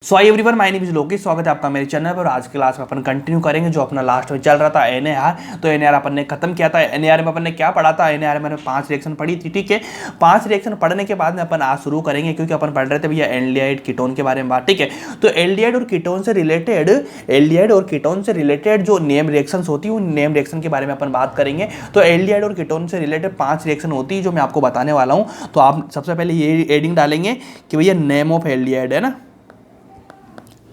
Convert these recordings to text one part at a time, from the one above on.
So I everyone, my name is Lokesh. स्वागत है आपका मेरे चैनल पर। और आज की क्लास में अपन कंटिन्यू करेंगे जो अपना लास्ट में चल रहा था एनएआर। तो एनएआर अपन ने खत्म किया था। एनएआर में अपन ने क्या पढ़ा था? एनएआर में 5 रिएक्शन पढ़ी थी, ठीक है। 5 रिएक्शन पढ़ने के बाद में अपन आज शुरू करेंगे, क्योंकि अपन पढ़ रहे थे भैया एल्डिहाइड कीटोन के बारे में बात, ठीक है। तो एल्डिहाइड और कीटोन से रिलेटेड जो नेम रिएक्शंस होती है, उन नेम रिएक्शन के बारे में अपन बात करेंगे। तो एल्डिहाइड और कीटोन से रिलेटेड 5 रिएक्शन होती है जो मैं आपको बताने वाला हूँ। तो आप सबसे पहले ये एडिंग डालेंगे कि भैया नेम ऑफ एल्डिहाइड है ना,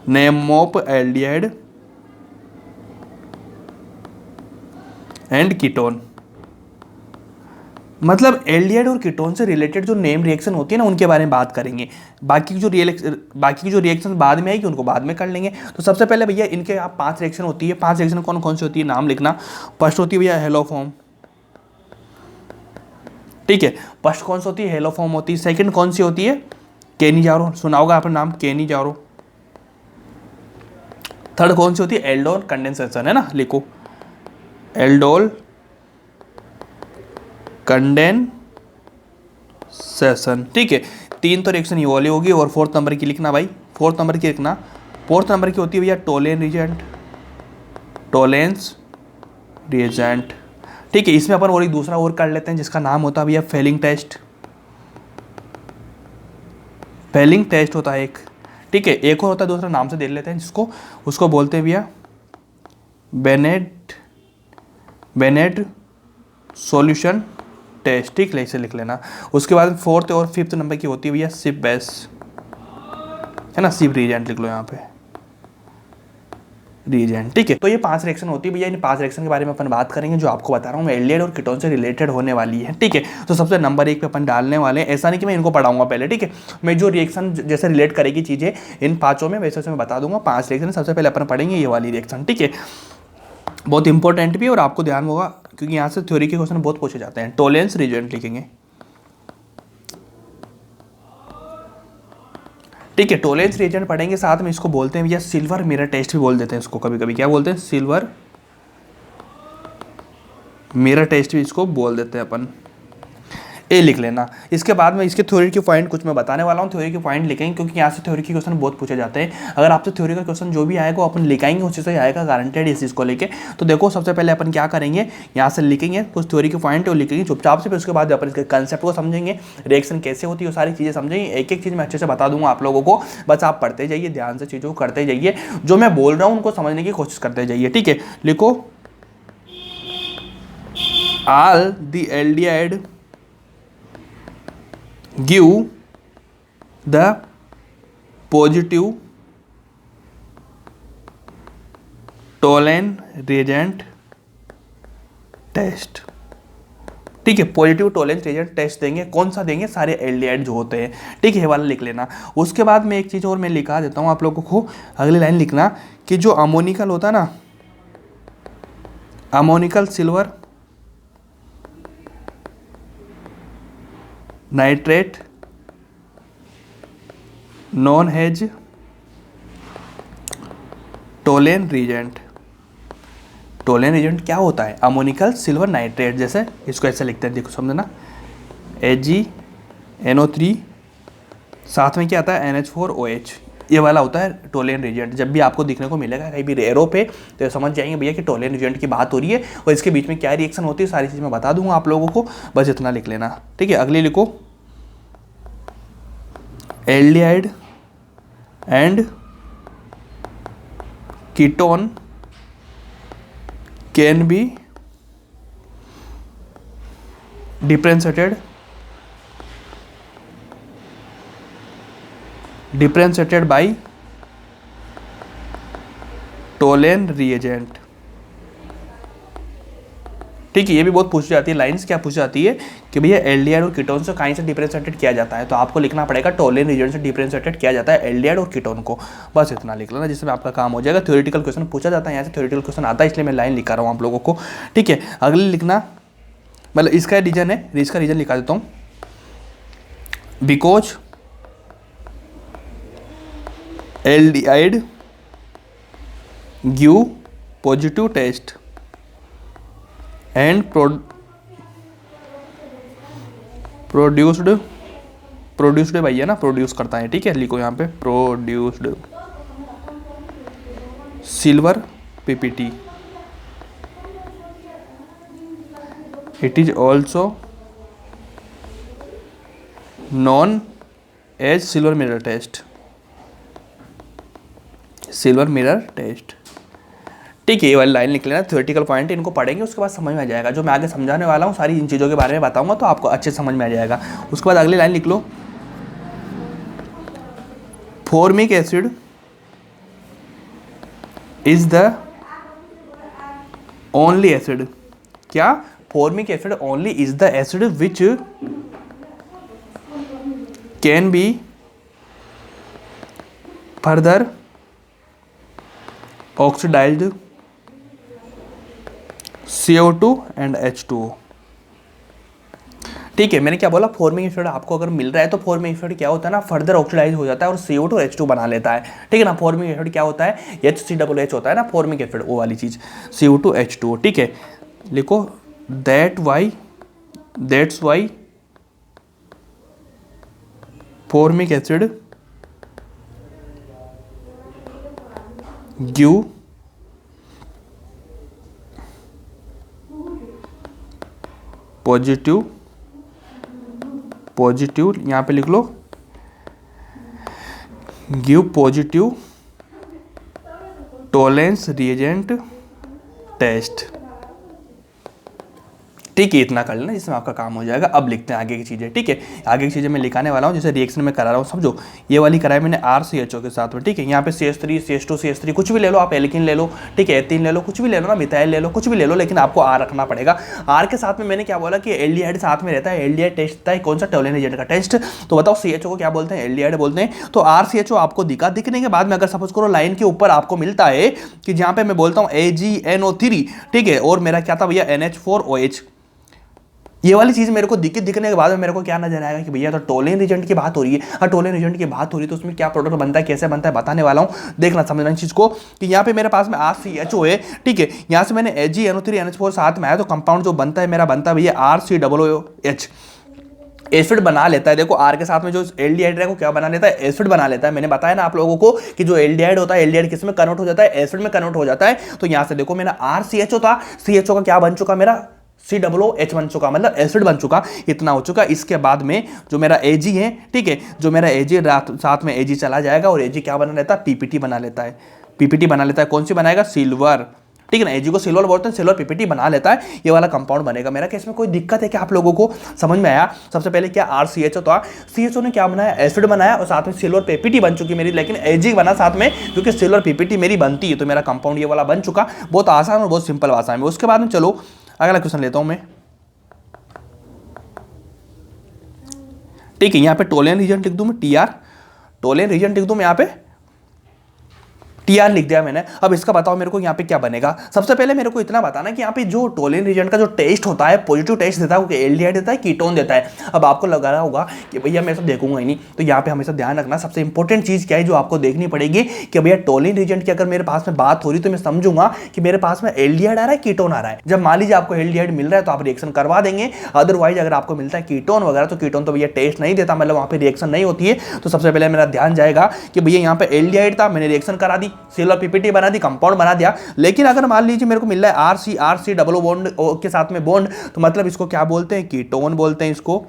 name of aldehyde and ketone. मतलब एल्डिहाइड और कीटोन से रिलेटेड जो नेम रिएक्शन होती है ना, उनके बारे में बात करेंगे। बाकी की जो रिएक्शन बाद में आएगी उनको बाद में कर लेंगे। तो सबसे पहले भैया इनके आप 5 रिएक्शन होती है। 5 रिएक्शन कौन कौन सी होती है, नाम लिखना। फर्स्ट होती है भैया हेलोफॉर्म, ठीक है। फर्स्ट कौन सी होती है? हेलोफॉर्म होती है। सेकंड कौन सी होती है? केनिजारो, सुना होगा आपने नाम, केनिजारो। थर्ड कौन सी होती है? एल्डोल कंडेंसेशन, है ना, लिखो एल्डोल कंडेंसेशन, ठीक है। 3 तो रिएक्शन ये वाली होगी। और 4th नंबर की लिखना भाई, 4th नंबर की लिखना। 4th नंबर की होती है भैया टोलेन रिएजेंट, टोलेंस रिएजेंट, ठीक है। इसमें अपन और एक दूसरा और कर लेते हैं जिसका नाम होता है भैया फेलिंग टेस्ट। फेलिंग टेस्ट होता है एक, ठीक है। एक और होता है दूसरा, नाम से देख लेते हैं जिसको, उसको बोलते हैं भैया बेनेट सॉल्यूशन टेस्ट, ठीक है, इसे लिख लेना। उसके बाद 4th और 5th नंबर की होती है भैया सिप बेस, है ना, सिप रिएजेंट लिख लो यहाँ पे, रिएजेंट, ठीक है। तो ये 5 रिएक्शन होती है भैया। इन 5 रिएक्शन के बारे में अपन बात करेंगे जो आपको बता रहा हूँ मैं, एल्डिहाइड और कीटोन से रिलेटेड होने वाली है, ठीक है। तो सबसे नंबर 1 पे अपन डालने वाले हैं। ऐसा नहीं कि मैं इनको पढ़ाऊंगा पहले, ठीक है। मैं जो रिएक्शन जैसे रिलेट करेगी चीजें इन 5 में, वैसे मैं बता दूंगा। 5 रिएक्शन सबसे पहले अपन पढ़ेंगे ये वाली रिएक्शन, ठीक है। बहुत इंपॉर्टेंट भी है और आपको ध्यान होगा क्योंकि यहाँ से थ्योरी के क्वेश्चन बहुत पूछे जाते हैं। टोलेंस रिएजेंट लिखेंगे, ठीक है। टोलेंस रिएजेंट पढ़ेंगे, साथ में इसको बोलते हैं भैया सिल्वर मिरर टेस्ट भी बोल देते हैं इसको, कभी कभी क्या बोलते हैं, सिल्वर मिरर टेस्ट भी इसको बोल देते हैं अपन। ए लिख लेना। इसके बाद में इसके थ्योरी के पॉइंट कुछ मैं बताने वाला हूँ। थ्योरी के पॉइंट लिखेंगे क्योंकि यहाँ से थ्योरी के क्वेश्चन बहुत पूछे जाते हैं। अगर आपसे थ्योरी का क्वेश्चन जो भी आएगा वो अपन लिखाएंगे, उसी से आएगा गारंटेड इस चीज़ को लेके। तो देखो सबसे पहले अपन क्या करेंगे, यहाँ से लिखेंगे कुछ थ्योरी के पॉइंट और लिखेंगे चुपचाप से। फिर उसके बाद अपन इसके कंसेप्ट को समझेंगे, रिएक्शन कैसे होती है, वो सारी चीज़ें समझेंगे। एक एक चीज़ मैं अच्छे से बता दूंगा आप लोगों को, बस आप पढ़ते जाइए, ध्यान से चीज़ों को करते जाइए। जो मैं बोल रहा हूँ उनको समझने की कोशिश करते जाइए, ठीक है। लिखो all the aldehyde give the positive Tollen reagent test, ठीक है। पॉजिटिव टोलेंस रिएजेंट टेस्ट देंगे। कौन सा देंगे? सारे एल्डिहाइड जो होते हैं, ठीक है, ये वाला लिख लेना। उसके बाद में एक चीज़ और मैं लिखा देता हूँ आप लोगों को, अगली लाइन लिखना कि जो अमोनिकल होता है ना, ammoniacal silver nitrate non has Tollens reagent. Tollens reagent क्या होता है? Ammoniacal silver nitrate. जैसे इसको ऐसे लिखते हैं, देखो समझना, AgNO3 साथ में क्या आता है, NH4OH, ये वाला होता है टोलेन रिएजेंट। जब भी आपको दिखने को मिलेगा कहीं भी एरो पे तो समझ जाएंगे भैया कि टोलेन रिएजेंट की बात हो रही है। और इसके बीच में क्या रिएक्शन होती है सारी चीज़ मैं बता दूंगा आप लोगों को, बस इतना लिख लेना, ठीक है। अगली लिखो aldehyde and ketone can B differentiated by Tollens reagent, ठीक है। ये भी बहुत पूछी जाती है लाइंस, क्या पूछी जाती है कि भैया एल्डिहाइड और कीटोन से कहीं से डिफरेंशिएटेड किया जाता है, तो आपको लिखना पड़ेगा टोलेन रिएजेंट से डिफरेंशिएटेड किया जाता है एल्डिहाइड और कीटोन को। बस इतना लिख लेना, जिसमें आपका काम हो जाएगा। थ्योरेटिकल क्वेश्चन पूछा जाता है, यहाँ से थ्योरेटिकल क्वेश्चन आता है, इसलिए मैं लाइन लिखा रहा हूँ आप लोगों को, ठीक है। अगले लिखना, मतलब इसका रीजन है, इसका रीजन लिखा देता हूँ, because aldehyde give positive test and produced भैया ना, प्रोड्यूस करता है, ठीक है। लिखो यहाँ पे produced silver PPT, it is also known as silver mirror test, silver mirror test. ठीक है, ये वाली लाइन लिख लेना, थ्योरेटिकल पॉइंट इनको पढ़ेंगे उसके बाद समझ में आ जाएगा। जो मैं आगे समझाने वाला हूँ सारी इन चीज़ों के बारे में बताऊंगा तो आपको अच्छे समझ में आ जाएगा। उसके बाद अगली लाइन लिख लो, formic acid is the only acid, क्या? Formic acid only is the acid which can be further oxidised CO2 and H2O। ठीक है, मैंने क्या बोला, फॉर्मिक एसिड आपको अगर मिल रहा है तो फॉर्मिक एसिड क्या होता है ना, फर्दर ऑक्सीडाइज हो जाता है और CO2 और H2 बना लेता है। ठीक है ना, फॉर्मिक एसिड क्या होता है, HCOOH होता है ना फॉर्मिक एसिड, वो वाली चीज CO2 H2O। ठीक है, लिखो that's why formic acid give positive यहाँ पे लिख लो, give positive Tollens reagent test. ठीक है, इतना कर लेना, इसमें आपका काम हो जाएगा। अब लिखते हैं आगे की चीज़ें। ठीक है, आगे की चीज़ें मैं लिखाने वाला हूँ, जैसे रिएक्शन में करा रहा हूँ, समझो। ये वाली कराई मैंने RCHO के साथ में। ठीक है, यहाँ पे CH3 CH2 CH3 कुछ भी ले लो आप, एल्किन ले लो, ठीक है, एथीन ले लो, कुछ भी ले लो ना, मिथाइल ले लो, कुछ भी ले लो, लेकिन आपको R रखना पड़ेगा। R के साथ में मैंने क्या बोला कि एल्डिहाइड साथ में रहता है, एल्डिहाइड टेस्ट होता है कौन सा, टोलेन एजेंट का टेस्ट। तो बताओ CHO को क्या बोलते हैं, एल्डिहाइड बोलते हैं। तो RCHO आपको दिखा, दिखने के बाद में अगर सपोज करो लाइन के ऊपर आपको मिलता है कि जहाँ पे मैं बोलता हूँ AgNO3, ठीक है, और मेरा क्या था भैया NH4OH, ये वाली चीज मेरे को दिखने के बाद में मेरे को क्या नजर आएगा कि भैया तो टोलेन रिजेंट की बात हो रही है। हाँ, टोलेन रिजेंट की बात हो रही है तो उसमें क्या प्रोडक्ट बनता है, कैसे बनता है, बताने वाला हूँ। देखना, समझना इस चीज को कि यहाँ पे मेरे पास में RCHO है। ठीक है, यहाँ से मैंने AgNO3 NH4 साथ में आया तो कंपाउंड जो बनता है मेरा बनता है भैया RCOOH, एसिड बना लेता है। देखो R के साथ में जो एल्डिहाइड है वो क्या बना लेता है, एसिड बना लेता है। मैंने बताया ना आप लोगों को कि जो एल्डिहाइड होता है, एल्डिहाइड किस में कन्वर्ट हो जाता है, एसिड में कन्वर्ट हो जाता है। तो यहाँ से देखो मेरा RCHO था, CHO का क्या बन चुका, मेरा COOH बन चुका, मतलब एसिड बन चुका, इतना हो चुका। इसके बाद में जो मेरा Ag है, ठीक है, जो मेरा Ag साथ में Ag चला जाएगा और Ag क्या बना लेता है, PPT बना लेता है। PPT बना लेता है, कौन सी बनाएगा, सिल्वर। ठीक है ना, Ag को सिल्वर बोलते हैं, सिल्वर PPT बना लेता है, ये वाला कंपाउंड बनेगा मेरा। कि इसमें कोई दिक्कत है क्या आप लोगों को, समझ में आया? सबसे पहले क्या RCHO था, CHO ने क्या बनाया, एसिड बनाया और साथ में सिल्वर PPT बन चुकी मेरी, लेकिन Ag बना साथ में, क्योंकि सिल्वर PPT मेरी बनती है तो मेरा कंपाउंड ये वाला बन चुका। बहुत आसान और बहुत सिंपल भाषा में। उसके बाद में चलो अगला क्वेश्चन लेता हूं मैं। ठीक है, यहाँ पे टोलेन रीजन लिख दूं मैं, TR, टोलेन रीजन लिख दूं मैं, यहाँ पे TR लिख दिया मैंने। अब इसका बताओ मेरे को यहाँ पे क्या बनेगा। सबसे पहले मेरे को इतना बताना कि यहाँ पे जो टोलेन रीजन का जो टेस्ट होता है, पॉजिटिव टेस्ट देता है, वो एल्डिहाइड देता है, कीटोन देता है। अब आपको लग रहा होगा कि भैया मैं सब देखूंगा ही नहीं, तो यहाँ पे हमेशा ध्यान रखना, सबसे इंपॉर्टेंट चीज क्या है जो आपको देखनी पड़ेगी कि भैया टोलेन रीजन की अगर मेरे पास में बात हो रही तो मैं समझूंगा कि मेरे पास में एल्डिहाइड आ रहा है, कीटोन आ रहा है। जब मान लीजिए आपको एल्डिहाइड मिल रहा है तो आप रिएक्शन करवा देंगे, अदरवाइज अगर आपको मिलता है कीटोन वगैरह तो कीटोन तो भैया टेस्ट नहीं देता, मतलब वहाँ पे रिएक्शन नहीं होती है। तो सबसे पहले मेरा ध्यान जाएगा कि भैया यहाँ पे एल्डिहाइड था, मैंने रिएक्शन करा दी, सिल्वर PPT बना दी, कंपाउंड बना दिया। लेकिन अगर मान लीजिए मेरे को मिल रहा है RC डबल बॉन्ड के साथ में बॉन्ड, तो मतलब इसको क्या बोलते हैं, कीटोन बोलते हैं इसको।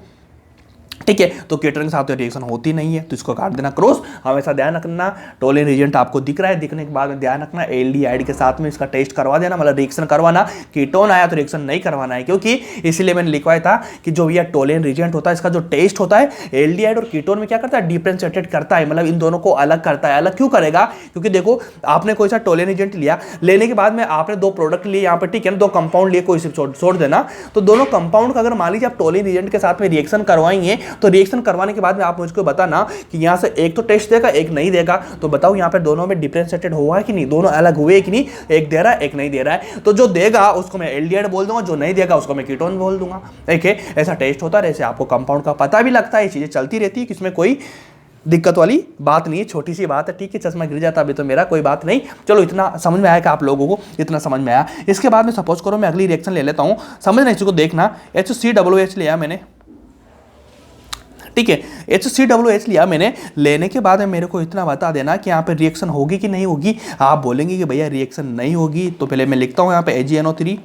ठीक है, तो कीटोन के साथ रिएक्शन होती नहीं है तो इसको काट देना क्रॉस। हमेशा ध्यान रखना, टोलेन रिएजेंट आपको दिख रहा है, दिखने के बाद में ध्यान रखना एल्डिहाइड के साथ में इसका टेस्ट करवा देना, मतलब रिएक्शन करवाना। कीटोन आया तो रिएक्शन नहीं करवाना है, क्योंकि इसीलिए मैंने लिखवाया था कि जो ये टोलेन रिएजेंट होता है इसका जो टेस्ट होता है एल्डिहाइड और कीटोन में क्या करता है, डिफरेंशिएटेड करता है, मतलब इन दोनों को अलग करता है। अलग क्यों करेगा, क्योंकि देखो आपने कोई सा टोलेन रिएजेंट लिया, लेने के बाद में आपने दो प्रोडक्ट लिए यहाँ पर, ठीक है ना, दो कंपाउंड लिए, कोई सिर्फ छोड़ देना, तो दोनों कंपाउंड का अगर मान लीजिए आप टोलेन रिएजेंट के साथ में रिएक्शन करवाएंगे तो रिएक्शन करवाने के बाद में आप मुझको बताना कि यहां से एक तो टेस्ट देगा, एक नहीं देगा। तो बताओ यहां पे दोनों में डिफरेंशिएटेड हुआ है कि नहीं, दोनों अलग हुए कि नहीं, एक दे रहा है एक नहीं दे रहा है। तो जो देगा उसको मैं एल्डिहाइड बोल दूंगा, जो नहीं देगा उसको मैं कीटोन बोल दूंगा। ठीक है, ऐसा टेस्ट होता है, ऐसे आपको कंपाउंड का पता भी लगता है, ये चीजें चलती रहती है, किसमें कोई दिक्कत वाली बात नहीं है, छोटी सी बात है। ठीक है, चश्मा गिर जाता अभी तो मेरा, कोई बात नहीं। चलो इतना समझ में आया कि आप लोगों को इतना समझ में आया। इसके बाद में सपोज करो मैं अगली रिएक्शन ले लेता हूं, समझना इसको देखना। HCOOH लिया मैंने, ठीक है। HCOOH लिया मैंने, लेने के बाद में मेरे को इतना बता देना कि यहाँ पे रिएक्शन होगी कि नहीं होगी। आप बोलेंगे कि भैया रिएक्शन नहीं होगी, तो पहले मैं लिखता हूँ यहाँ पे AgNO3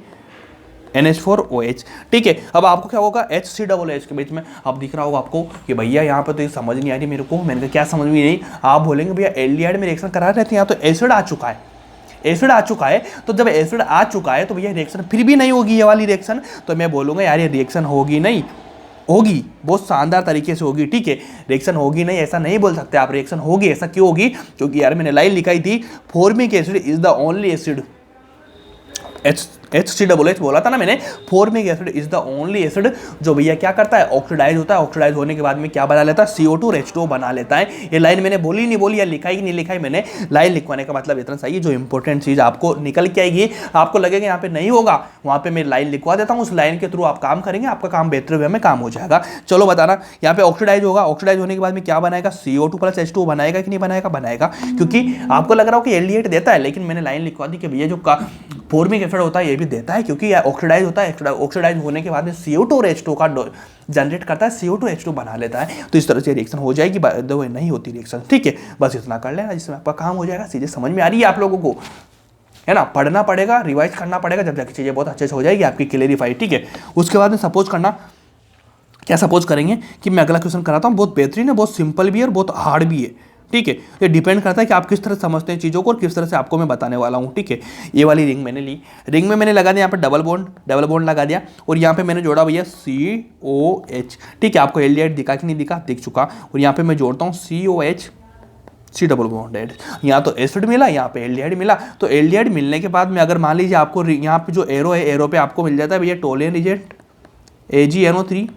NH4OH, ठीक है। अब आपको क्या होगा, HCOOH के बीच में अब दिख रहा होगा आपको कि भैया यहाँ पे तो ये समझ नहीं आ रही मेरे को। मैंने कहा क्या समझ में नहीं? आप बोलेंगे भैया एल्डिहाइड में रिएक्शन करा रहे थे, यहाँ तो एसिड आ चुका है, एसिड आ चुका है। तो जब एसिड आ चुका है तो भैया रिएक्शन फिर भी नहीं होगी ये वाली रिएक्शन, तो मैं बोलूँगा यार ये रिएक्शन होगी नहीं होगी, बहुत शानदार तरीके से होगी, ठीक है। रिएक्शन होगी नहीं ऐसा नहीं बोल सकते आप, रिएक्शन होगी। ऐसा क्यों होगी? क्योंकि यार मैंने लाइन लिखाई थी, formic acid is the only acid, HCOOH बोला था ना मैंने, formic acid is the only acid जो भैया क्या करता है, ऑक्सीडाइज होता है। ऑक्सीडाइज होने के बाद में क्या बना लेता है, CO2 और H2O बना लेता है। ये लाइन मैंने बोली नहीं बोली या लिखाई नहीं लिखाई मैंने, लाइन लिखवाने का मतलब इतना सही है, जो इंपॉर्टेंट चीज आपको निकल के आएगी, आपको लगेगा यहाँ पे नहीं होगा, वहां पे मैं लाइन लिखवा देता हूँ, उस लाइन के थ्रू आप काम करेंगे, आपका काम बेहतर वे में काम हो जाएगा। चलो बताना, यहाँ पे ऑक्सीडाइज होगा, ऑक्सीडाइज होने के बाद में क्या बनाएगा, CO2 प्लस H2O बनाएगा कि नहीं बनाएगा? बनाएगा, क्योंकि आपको लग रहा हो कि एल्डिहाइड देता है, लेकिन मैंने लाइन लिखवा दी कि भैया जो फॉर्मिक एसिड होता है ये भी देता है, क्योंकि ऑक्सीडाइज होता है। ऑक्सीडाइज होने के बाद में CO2 और H2O का जनरेट करता है, CO2 H2 बना लेता है। तो इस तरह से रिएक्शन हो जाएगी, नहीं होती रिएक्शन, ठीक है। बस इतना कर लेना, जिसमें आपका काम हो जाएगा। चीजें समझ में आ रही है आप लोगों को, है ना? पढ़ना पड़ेगा, रिवाइज करना पड़ेगा, जब जाके चीजें बहुत अच्छे से हो जाएगी आपकी क्लियरिफाई, ठीक है। उसके बाद में सपोज करना, क्या सपोज करेंगे कि मैं अगला क्वेश्चन कराता हूँ, बहुत बेहतरीन है, बहुत सिंपल भी है और बहुत हार्ड भी है, ठीक है। ये डिपेंड करता है कि आप किस तरह समझते हैं चीज़ों को और किस तरह से आपको मैं बताने वाला हूँ, ठीक है। ये वाली रिंग मैंने ली, रिंग में मैंने लगा दिया यहाँ पे डबल बॉन्ड लगा दिया, और यहाँ पे मैंने जोड़ा भैया COH, ठीक है। आपको एल्डिहाइड दिखा कि नहीं दिखा? दिख चुका। और यहाँ पे मैं जोड़ता हूँ COH C डबल बॉन्ड, यहाँ तो एसिड मिला, यहाँ पे एल्डिहाइड मिला। तो एल्डिहाइड मिलने के बाद में अगर मान लीजिए आपको यहाँ पे जो एरो है, एरो पे आपको मिल जाता है भैया Tollens regent AgNO3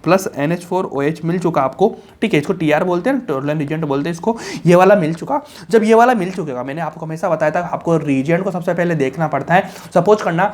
plus NH4OH मिल चुका आपको, ठीक है। इसको TR बोलते हैं, टोलेन रिजेंट बोलते हैं इसको। ये वाला मिल चुका। जब ये वाला मिल चुकेगा, मैंने आपको हमेशा बताया था आपको रिजेंट को सबसे पहले देखना पड़ता है। सपोज करना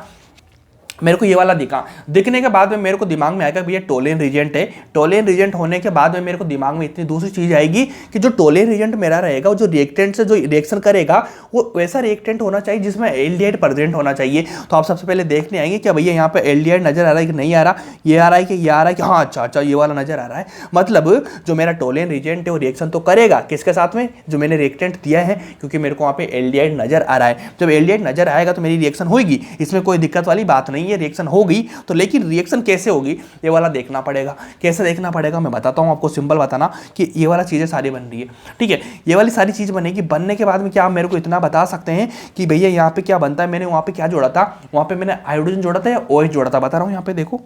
मेरे को ये वाला दिखा, दिखने के बाद में मेरे को दिमाग में आएगा भैया टोलेन रिजेंट है। टोलेन रिजेंट होने के बाद में मेरे को दिमाग में इतनी दूसरी चीज आएगी कि जो टोलेन रिजेंट मेरा रहेगा, वो जो रिएक्टेंट से जो रिएक्शन करेगा वो वैसा रिएक्टेंट होना चाहिए जिसमें एल्डिहाइड प्रेजेंट होना चाहिए। तो आप सबसे पहले देखने आएंगे क्या भैया यहाँ पे एल्डिहाइड नजर आ रहा है कि नहीं आ रहा, ये आ रहा है कि ये आ रहा है कि हाँ अच्छा ये वाला नजर आ रहा है। मतलब जो मेरा टोलेन रिजेंट है वो रिएक्शन तो करेगा किसके साथ में, जो मैंने रिएक्टेंट दिया है, क्योंकि मेरे को वहाँ पे एल्डिहाइड नजर आ रहा है। जब एल्डिहाइड नजर आएगा तो मेरी रिएक्शन होगी, इसमें कोई दिक्कत वाली बात नहीं है, रिएक्शन होगी। तो लेकिन रिएक्शन कैसे होगी ये वाला देखना पड़ेगा। कैसे देखना पड़ेगा मैं बताता हूं आपको, सिंपल बताना कि ये वाला चीजें सारी बन रही है, ठीक है। ये वाली सारी चीज बनेगी, बनने के बाद में क्या आप मेरे को इतना बता सकते हैं कि भैया यहाँ पे क्या बनता है। मैंने वहां पे क्या जोड़ा था, वहां पे मैंने हाइड्रोजन जोड़ा था या OH जोड़ा था, बता रहा हूं। यहाँ पे देखो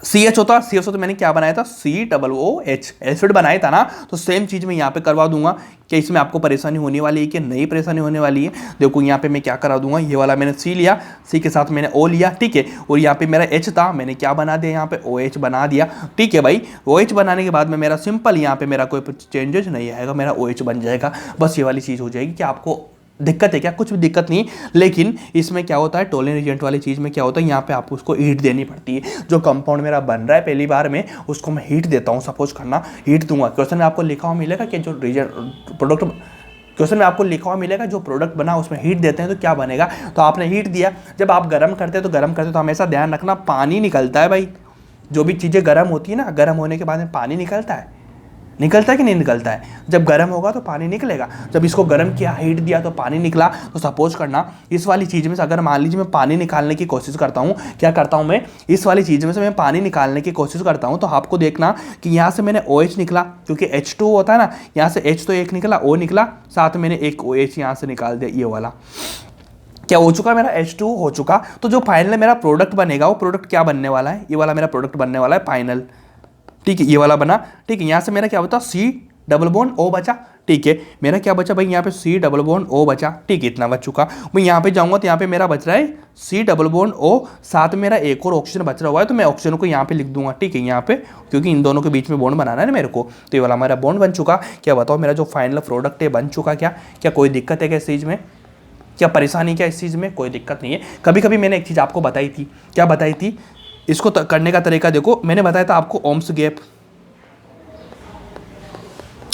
CH होता, CH तो मैंने क्या बनाया था, COOH एसिड बनाया था ना। तो सेम चीज मैं यहाँ पे करवा दूंगा कि इसमें आपको परेशानी होने वाली है कि नहीं परेशानी होने वाली है। देखो यहाँ पे मैं क्या करा दूंगा, ये वाला मैंने C लिया, C के साथ मैंने O लिया, ठीक है। और यहाँ पे मेरा H था, मैंने क्या बना दिया, यहाँ पे OH बना दिया, ठीक है भाई। OH बनाने के बाद में मेरा सिंपल यहाँ पे मेरा कोई चेंजेस नहीं आएगा, मेरा OH बन जाएगा। बस ये वाली चीज हो जाएगी। कि आपको दिक्कत है क्या? कुछ भी दिक्कत नहीं, लेकिन इसमें क्या होता है, टोलेन रिजेंट वाली चीज में क्या होता है, यहाँ पे आपको उसको हीट देनी पड़ती है। जो कंपाउंड मेरा बन रहा है पहली बार में, उसको मैं हीट देता हूँ। सपोज करना हीट दूंगा, क्वेश्चन में आपको लिखा हुआ मिलेगा कि जो रिजेंट प्रोडक्ट, क्वेश्चन में आपको लिखा हुआ मिलेगा जो प्रोडक्ट बना उसमें हीट देते हैं तो क्या बनेगा। तो आपने हीट दिया, जब आप गर्म करते तो हमेशा ध्यान रखना पानी निकलता है भाई। जो भी चीज़ें गर्म होती है ना, गर्म होने के बाद में पानी निकलता है कि नहीं निकलता है। जब गर्म होगा तो पानी निकलेगा। जब इसको गर्म किया, हीट दिया तो पानी निकला। तो सपोज करना इस वाली चीज़ में से अगर मान लीजिए मैं पानी निकालने की कोशिश करता हूँ, क्या करता हूँ मैं, इस वाली चीज़ में से मैं पानी निकालने की कोशिश करता हूँ, तो आपको देखना कि यहाँ से मैंने OH निकला, क्योंकि H2 होता है ना, यहाँ से H तो एक निकला, O निकला, साथ में मैंने एक OH यहाँ से निकाल दिया। ये वाला क्या हो चुका, मेरा H2 हो चुका। तो जो फाइनल मेरा प्रोडक्ट बनेगा, वो प्रोडक्ट क्या बनने वाला है, ये वाला मेरा प्रोडक्ट बनने वाला है फाइनल, ठीक है। ये वाला बना, ठीक है। यहाँ से मेरा क्या बचा, C डबल बॉन्ड O बचा, ठीक है। मेरा क्या बचा भाई, यहाँ पे C डबल बॉन्ड O बचा, ठीक है। इतना बच चुका। मैं यहाँ पे जाऊँगा तो यहाँ पे मेरा बच रहा है C डबल बॉन्ड O, साथ में मेरा एक और ऑक्सीजन बच रहा हुआ है। तो मैं ऑक्सीजन को यहाँ पे लिख दूंगा, ठीक है, यहाँ पे, क्योंकि इन दोनों के बीच में बॉन्ड बनाना है ना मेरे को। तो ये वाला मेरा बॉन्ड बन चुका। क्या बताओ, मेरा जो फाइनल प्रोडक्ट है बन चुका। क्या कोई दिक्कत है क्या इस चीज़ में, क्या परेशानी क्या इस चीज़ में? कोई दिक्कत नहीं है। कभी कभी मैंने एक चीज़ आपको बताई थी, क्या बताई थी, इसको करने का तरीका देखो। मैंने बताया था आपको ओम्स गैप,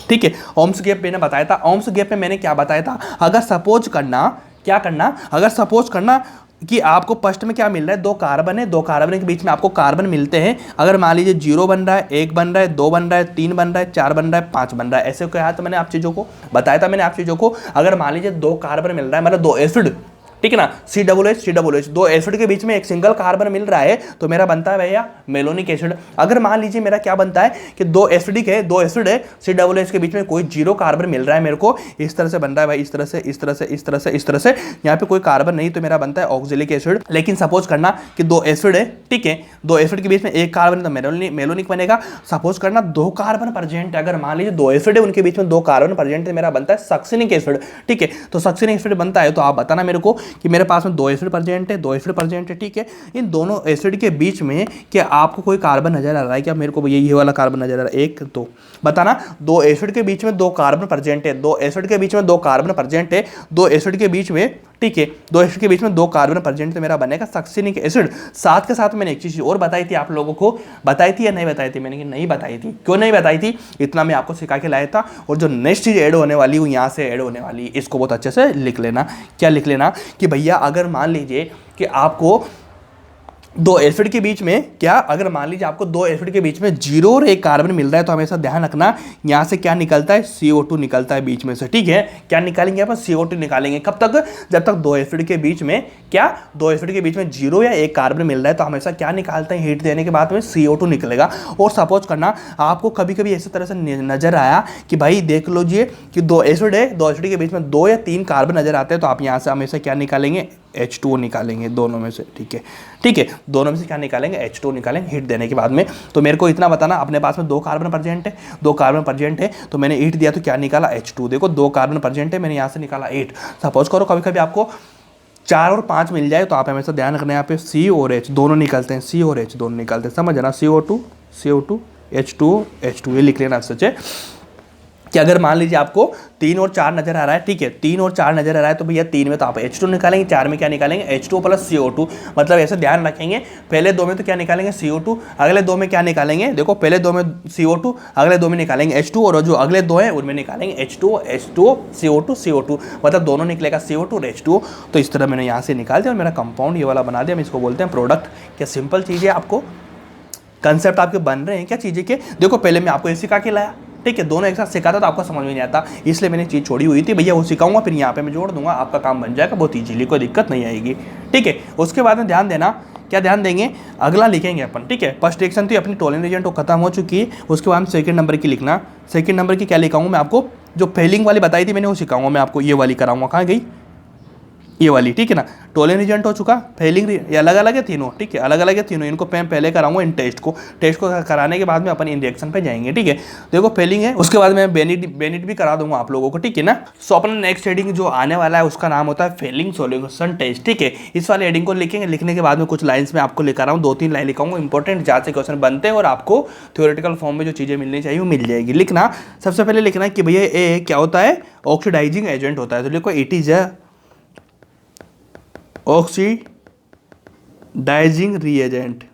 ठीक है। ओम्स गैप मैंने बताया था। ओम्स गैप में मैंने क्या बताया था, अगर सपोज करना, क्या करना, अगर सपोज करना कि आपको फर्स्ट में क्या मिल रहा है, 2 कार्बन है, 2 कार्बन के बीच में आपको कार्बन मिलते हैं। अगर मान लीजिए 0 बन रहा है, 1 बन रहा है, 2 बन रहा है, 3 बन रहा है, 4 बन रहा है, 5 बन रहा है, ऐसे कहा था मैंने आप चीज़ों को, बताया था मैंने आप चीज़ों को। अगर मान लीजिए 2 कार्बन मिल रहा है, मतलब 2 एसिड, ठीक है ना, COOH 2 एसिड के बीच में एक सिंगल कार्बन मिल रहा है, तो मेरा बनता है भैया मेलोनिक एसिड। अगर मान लीजिए मेरा क्या बनता है कि 2 एसिडिक है, 2 एसिड है, COOH के बीच में कोई 0 कार्बन मिल रहा है मेरे को, इस तरह से बन रहा है भाई, इस तरह से, इस तरह से, इस तरह से, इस तरह से, यहाँ पे कोई कार्बन नहीं, तो मेरा बनता है ऑक्जेलिक एसिड। लेकिन सपोज करना कि 2 एसिड है, ठीक है, 2 एसिड के बीच में एक कार्बन, तो मेलोनिक बनेगा। सपोज करना 2 कार्बन प्रेजेंट है, अगर मान लीजिए 2 एसिड है, उनके बीच में 2 कार्बन प्रेजेंट है, मेरा बनता है सक्सिनिक एसिड, ठीक है। तो सक्सिनिक एसिड बनता है, तो आप बताना मेरे को कि मेरे पास में 2 एसिड प्रेजेंट है, 2 एसिड प्रेजेंट है, ठीक है। इन दोनों एसिड के बीच में क्या आपको कोई कार्बन नजर आ रहा है क्या? मेरे को ये वाला कार्बन नजर आ रहा है, 1 2, बताना। 2 एसिड के बीच में 2 कार्बन प्रेजेंट है, 2 एसिड के बीच में 2 कार्बन प्रेजेंट है, 2 एसिड के बीच में, ठीक है, 2 एसिड के बीच में 2 कार्बन प्रेजेंट, तो मेरा बनेगा सक्सिनिक एसिड। साथ के साथ मैंने एक चीज और बताई थी आप लोगों को, बताई थी या नहीं बताई थी? मैंने कि नहीं बताई थी। क्यों नहीं बताई थी? इतना मैं आपको सिखा के लाया था। और जो नेक्स्ट चीज ऐड होने वाली, वो यहाँ से ऐड होने वाली, इसको बहुत अच्छे से लिख लेना। क्या लिख लेना कि भैया अगर मान लीजिए कि आपको 2 एसिड के बीच में क्या, अगर मान लीजिए आपको 2 एसिड के बीच में 0 और 1 कार्बन मिल रहा है, तो हमेशा ध्यान रखना यहाँ से क्या निकलता है, CO2 निकलता है बीच में से, ठीक है। क्या निकालेंगे यहाँ पर? CO2 निकालेंगे। कब तक? जब तक 2 एसिड के बीच में क्या, 2 एसिड के बीच में 0 या 1 कार्बन मिल रहा है, तो हमेशा क्या निकालते हैं, हीट देने के बाद में CO2 निकलेगा। और सपोज करना आपको कभी कभी ऐसी तरह से नजर आया कि भाई देख लीजिए कि 2 एसिड है, 2 एसिड के बीच में 2 या 3 कार्बन नजर आते हैं, तो आप यहाँ से हमेशा क्या निकालेंगे, H2O निकालेंगे दोनों में से, ठीक है, ठीक है। दोनों में से क्या निकालेंगे, H2O निकालेंगे हीट देने के बाद में। तो मेरे को इतना बताना, अपने पास में 2 कार्बन प्रेजेंट है, 2 कार्बन प्रेजेंट है, तो मैंने हीट दिया तो क्या निकाला, H2। देखो 2 कार्बन प्रेजेंट है, मैंने यहाँ से निकाला 8। सपोज करो कभी कभी आपको 4 और 5 मिल जाए, तो आप हमेशा ध्यान रखना यहाँ पे C और H दोनों निकलते हैं, C और H दोनों निकलते हैं, समझना। CO2 H2O H2, ये लिख लेना सच है कि अगर मान लीजिए आपको 3 और 4 नजर आ रहा है, ठीक है, 3 और 4 नजर आ रहा है, तो भैया 3 में तो आप H2 निकालेंगे, 4 में क्या निकालेंगे, H2 प्लस CO2। मतलब ऐसे ध्यान रखेंगे, पहले 2 में तो क्या निकालेंगे, CO2, अगले 2 में क्या निकालेंगे, देखो पहले 2 में CO2, अगले 2 में निकालेंगे H2, और जो अगले 2 हैं उनमें निकालेंगे H2O CO2, मतलब दोनों निकलेगा CO2 और H2O। तो इस तरह मैंने यहाँ से निकाल दिया और मेरा कंपाउंड ये वाला बना दिया, हम इसको बोलते हैं प्रोडक्ट। क्या सिंपल चीज़ है, आपको कंसेप्ट आपके बन रहे हैं क्या चीज़ें के? देखो पहले मैं आपको ये सिखा के लाया, ठीक है, दोनों एक साथ सिखाता तो आपको समझ में नहीं आता, इसलिए मैंने चीज़ छोड़ी हुई थी। भैया वो सिखाऊंगा, फिर यहाँ पे मैं जोड़ दूंगा, आपका काम बन जाएगा बहुत ईजीली, कोई दिक्कत नहीं आएगी, ठीक है। उसके बाद में ध्यान देना, क्या ध्यान देंगे, अगला लिखेंगे अपन, ठीक है। फर्स्ट रिएक्शन तो अपनी टोलिन रिएजेंट तो खत्म हो चुकी है। उसके बाद सेकंड नंबर की लिखना। सेकंड नंबर की क्या लिखाऊंगा मैं आपको, जो फेलिंग वाली बताई थी मैंने वो सिखाऊंगा मैं आपको, ये वाली कराऊंगा, कहाँ गई ये वाली, ठीक है ना। टोलिन रिएजेंट हो चुका, फेलिंग ये अलग अलग है तीनों, ठीक है, अलग अलग है तीनों। इनको पहले कराऊंगा इन टेस्ट को कराने के बाद में अपन इन रिएक्शन पे जाएंगे, ठीक है। देखो फेलिंग है, उसके बाद मैं बेनिट भी करा दूंगा आप लोगों को, ठीक है ना। सो अपना नेक्स्ट हेडिंग जो आने वाला है उसका नाम होता है फेलिंग सॉल्यूशन टेस्ट, ठीक है। इस वाले हेडिंग को लिखेंगे, लिखने के बाद में कुछ लाइन्स में आपको लेकर आऊँ, 2-3 लाइन लिखाऊंगा इंपॉर्टेंट, जहाँ से क्वेश्चन बनते हैं और आपको थ्योरेटिकल फॉर्म में जो चीज़ें मिलनी चाहिए वो मिल जाएगी। लिखना, सबसे पहले लिखना है कि भैया ए क्या होता है, ऑक्सीडाइजिंग एजेंट होता है, तो लिखो it is a oxidising reagent,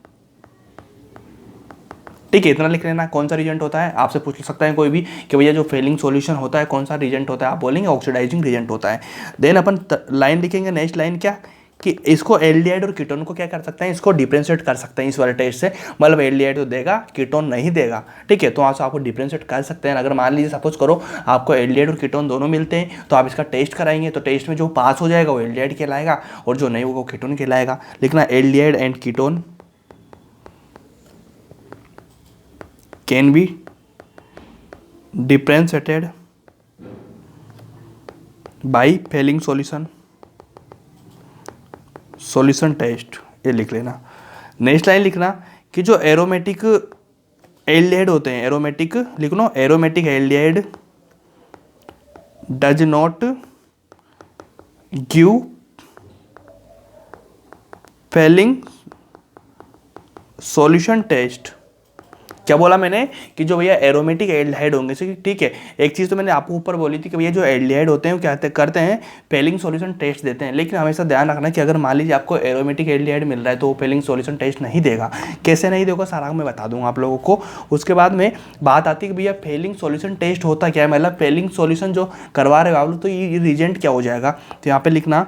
ठीक है, इतना लिख लेना। कौन सा रिएजेंट होता है, आपसे पूछ सकता है कोई भी कि भैया जो फेलिंग सॉल्यूशन होता है कौन सा रिएजेंट होता है, आप बोलेंगे ऑक्सीडाइजिंग रिएजेंट होता है। देन अपन लाइन लिखेंगे, नेक्स्ट लाइन क्या कि इसको एल्डिहाइड और कीटोन को क्या कर सकते हैं, इसको डिफरेंशिएट कर सकते हैं इस वाले टेस्ट से। मतलब एल्डिहाइड तो देगा, कीटोन नहीं देगा, ठीक है, तो वहाँ से आपको डिफरेंशिएट कर सकते हैं। अगर मान लीजिए सपोज करो आपको एल्डिहाइड और कीटोन दोनों मिलते हैं, तो आप इसका टेस्ट कराएंगे, तो टेस्ट में जो पास हो जाएगा वो एल्डिहाइड कहलाएगा और जो नहीं होगा वो कीटोन कहलाएगा। लिखना aldehyde and ketone can be differentiated by Fehling solution test, ये लिख लेना। नेक्स्ट लाइन लिखना कि जो एरोमेटिक एल्डिहाइड होते हैं, एरोमेटिक लिख लो, aromatic aldehyde does not give Fehling solution test. क्या बोला मैंने कि जो भैया एरोमेटिक एल्डिहाइड होंगे, ठीक है। एक चीज़ तो मैंने आपको ऊपर बोली थी कि भैया जो एल्डिहाइड होते हैं वो क्या करते हैं, फेलिंग सॉल्यूशन टेस्ट देते हैं। लेकिन हमेशा ध्यान रखना कि अगर मान लीजिए आपको एरोमेटिक एल्डिहाइड मिल रहा है तो वो फेलिंग सॉल्यूशन टेस्ट नहीं देगा। कैसे नहीं देगा सारा मैं बता दूंगा आप लोगों को। उसके बाद में बात आती है कि भैया फेलिंग सॉल्यूशन टेस्ट होता क्या है, मतलब फेलिंग सॉल्यूशन जो करवा रहे हो आप लोग, तो ये रिजेंट क्या हो जाएगा। तो यहाँ पे लिखना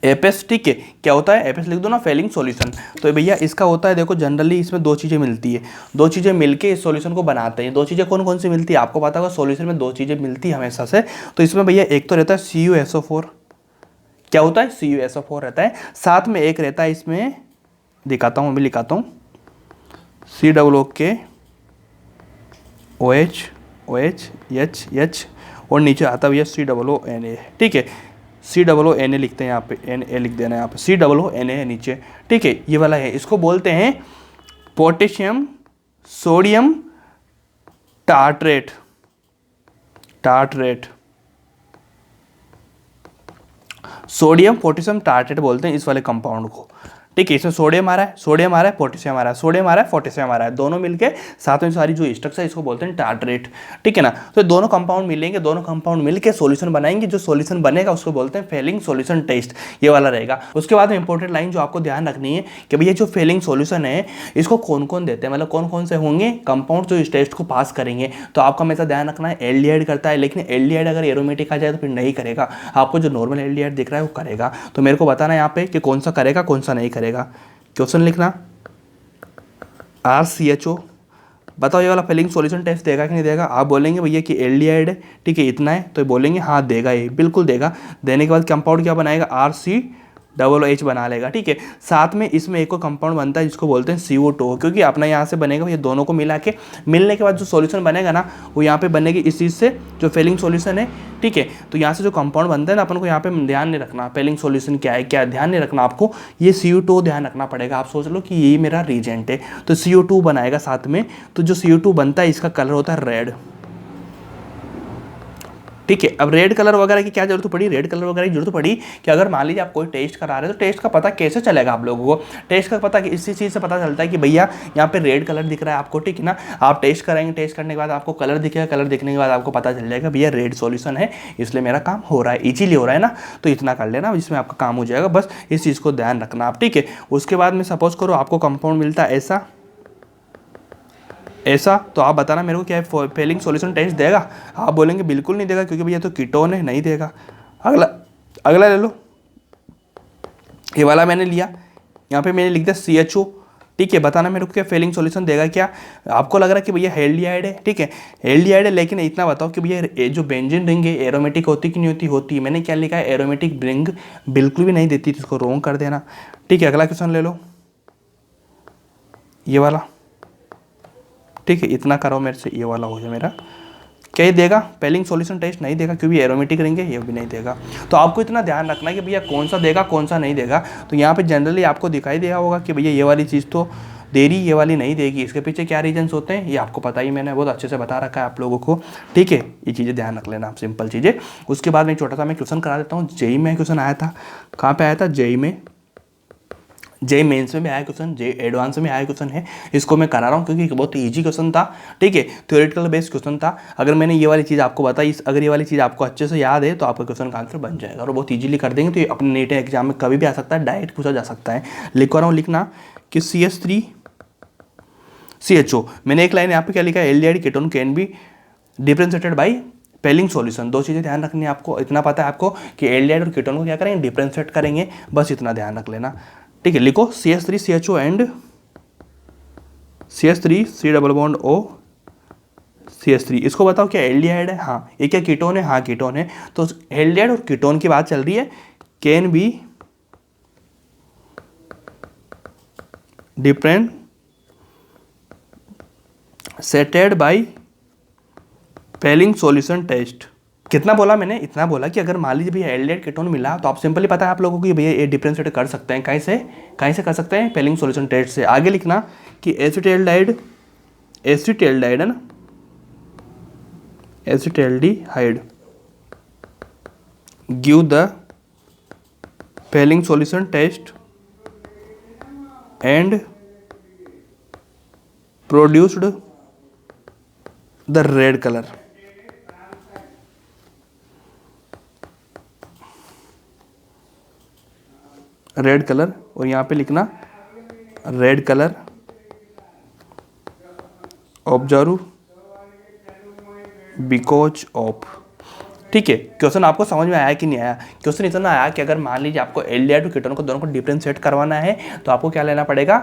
एपेस, ठीक है। क्या होता है एपेस लिख दो ना, फेलिंग सॉल्यूशन। तो भैया इसका होता है, देखो जनरली इसमें दो चीज़ें मिलती है, दो चीज़ें मिलके इस सॉल्यूशन को बनाते हैं। दो चीज़ें कौन कौन सी मिलती है आपको पता होगा, सॉल्यूशन में दो चीज़ें मिलती है हमेशा से। तो इसमें भैया एक तो रहता है CuSO4, क्या होता है CuSO4 रहता है, साथ में एक रहता है इसमें, दिखाता हूँ अभी लिखाता हूँ, COOH OH H और नीचे आता है भैया COONA, ठीक है। COONA लिखते हैं यहाँ पे, Na लिख देना है यहाँ पे, COONA है नीचे, ठीक है। ये वाला है, इसको बोलते हैं potassium sodium tartrate, sodium potassium tartrate बोलते हैं इस वाले कंपाउंड को, ठीक है। इसमें सोडियम आ रहा है, सोडियम आ रहा है, पोटेशियम आ रहा है, सोडियम आ रहा है, पोटेशियम आ रहा है, दोनों मिलके साथ में सारी जो स्ट्रक्चर है इसको बोलते हैं टार्ट्रेट, ठीक है ना। तो दोनों कंपाउंड मिलेंगे, दोनों कंपाउंड मिलके सॉल्यूशन बनाएंगे, जो सॉल्यूशन बनेगा उसको बोलते हैं फेलिंग सॉल्यूशन टेस्ट, ये वाला रहेगा। उसके बाद में इंपॉर्टेंट लाइन जो आपको ध्यान रखनी है कि भैया जो फेलिंग सॉल्यूशन है इसको कौन कौन देते हैं, मतलब कौन कौन से होंगे कंपाउंड जो इस टेस्ट को पास करेंगे। तो आपका हमेशा ध्यान रखना है एल्डिहाइड करता है, लेकिन एल्डिहाइड अगर एरोमेटिक आ जाए तो फिर नहीं करेगा, आपको जो नॉर्मल एल्डिहाइड दिख रहा है वो करेगा। तो मेरे को बताना यहाँ पे कि कौन सा करेगा कौन सा नहीं करेगा। क्वेश्चन लिखना, RCHO, बताओ ये वाला फेलिंग सॉल्यूशन टेस्ट देगा कि नहीं देगा। आप बोलेंगे भैया कि एल्डिहाइड है, ठीक है, इतना है, तो बोलेंगे हाँ देगा, ये बिल्कुल देगा। देने के बाद कंपाउंड क्या बनाएगा, RCOOH बना लेगा, ठीक है। साथ में इसमें एक और कंपाउंड बनता है जिसको बोलते हैं CO2, क्योंकि अपना यहाँ से बनेगा ये दोनों को मिला के, मिलने के बाद जो सॉल्यूशन बनेगा ना वो यहाँ पे बनेगी इस चीज़ से, जो फेलिंग सॉल्यूशन है, ठीक है। तो यहाँ से जो कंपाउंड बनता है ना अपन को यहाँ पे ध्यान नहीं रखना फेलिंग सॉल्यूशन क्या है, क्या ध्यान नहीं रखना आपको, ये CO2 ध्यान रखना पड़ेगा। आप सोच लो कि ये मेरा रीजेंट है, तो CO2 बनाएगा साथ में। तो जो CO2 बनता है इसका कलर होता है रेड, ठीक है। अब रेड कलर वगैरह की क्या जरूरत पड़ी, रेड कलर वगैरह की जरूरत पड़ी कि अगर मान लीजिए आप कोई टेस्ट करा रहे हो तो टेस्ट का पता कैसे चलेगा आप लोगों को, टेस्ट का पता इसी चीज़ से पता चलता है कि भैया यहाँ पे रेड कलर दिख रहा है आपको, ठीक है ना। आप टेस्ट करेंगे, टेस्ट करने के बाद आपको कलर दिखेगा, कलर दिखने के बाद आपको पता चल जाएगा भैया रेड सॉल्यूशन है, इसलिए मेरा काम हो रहा है, इजीली हो रहा है ना। तो इतना कर लेना जिसमें आपका काम हो जाएगा, बस इस चीज़ को ध्यान रखना आप, ठीक है। उसके बाद में सपोज करो आपको कंपाउंड मिलता है ऐसा, तो आप बताना मेरे को क्या है फेलिंग सॉल्यूशन टेस्ट देगा। आप बोलेंगे बिल्कुल नहीं देगा क्योंकि भैया तो कीटोन है, नहीं देगा। अगला ले लो, ये वाला मैंने लिया, यहाँ पे मैंने लिख दिया CHO, ठीक है। बताना मेरे को क्या फेलिंग सॉल्यूशन देगा क्या। आपको लग रहा है कि भैया एल्डिहाइड है, ठीक है, एल्डिहाइड है, लेकिन इतना बताओ कि भैया जो बेंजीन रिंग है एरोमेटिक होती कि नहीं होती, होती। मैंने क्या लिखा है एरोमेटिक रिंग बिल्कुल भी नहीं देती, तो इसको रॉन्ग कर देना, ठीक है। अगला क्वेश्चन ले लो, ये वाला, ठीक है। इतना करो मेरे से, ये वाला हो जाए मेरा, क्या ये देगा फेलिंग सॉल्यूशन टेस्ट, नहीं देगा क्योंकि एरोमेटिक रिंग है, ये भी नहीं देगा। तो आपको इतना ध्यान रखना है कि भैया कौन सा देगा कौन सा नहीं देगा। तो यहाँ पे जनरली आपको दिखाई दिया होगा कि भैया ये वाली चीज़ तो दे रही, ये वाली नहीं देगी। इसके पीछे क्या रीजंस होते हैं ये आपको पता ही, मैंने बहुत अच्छे से बता रखा है आप लोगों को, ठीक है। ये चीज़ें ध्यान रख लेना आप, सिंपल चीज़ें। उसके बाद में छोटा सा मैं क्वेश्चन करा देता हूँ। जेई में क्वेश्चन आया था, कहाँ पे आया था, जेई मेंस में भी आया क्वेश्चन, जेई एडवांस में आया क्वेश्चन है। इसको मैं करा रहा हूँ क्योंकि बहुत इजी क्वेश्चन था, ठीक है, थ्योरेटिकल बेस्ड क्वेश्चन था। अगर मैंने ये वाली चीज़ आपको बताई, अगर ये वाली चीज़ आपको अच्छे से याद है तो आपका क्वेश्चन का आंसर बन जाएगा और बहुत ईजिली कर देंगे। तो ये अपने नीट एग्जाम में कभी भी आ सकता है, डायरेक्ट पूछा जा सकता है। लिखवा रहा हूँ, लिखना कि CH3CHO, मैंने एक लाइन यहाँ पे क्या लिखा है, aldehyde ketone can be differentiated by Fehling solution. दो चीज़ें ध्यान रखनी है आपको, इतना पता है आपको कि एल्डिहाइड और कीटोन को क्या करेंगे, डिफरेंशिएट करेंगे, बस इतना ध्यान रख लेना, ठीक है। लिखो CH3CHO एंड CH3C+O CH3। इसको बताओ क्या एल्डिहाइड है, हाँ। ये क्या कीटोन है, हाँ कीटोन है। तो एल्डिहाइड और कीटोन की बात चल रही है, can be differentiated by Fehling solution test. कितना बोला मैंने, इतना बोला कि अगर मान लीजिए भैया एल्डिहाइड कीटोन मिला तो आप सिंपली पता है आप लोगों को कि भैया ये डिफरेंशिएट कर सकते हैं, कहीं से कर सकते हैं, फेलिंग सॉल्यूशन टेस्ट से। आगे लिखना कि एसिटाल्डिहाइड है ना, acetaldehyde give the Fehling solution test and produced the red colour. Red colour, और यहाँ पे लिखना red colour observe because of, ठीक है, क्वेश्चन आपको समझ में आया कि नहीं आया? क्वेश्चन इतना आया कि अगर मान लीजिए आपको एल्डिहाइड और कीटोन को दोनों को डिफरेंशिएट करवाना है तो आपको क्या लेना पड़ेगा?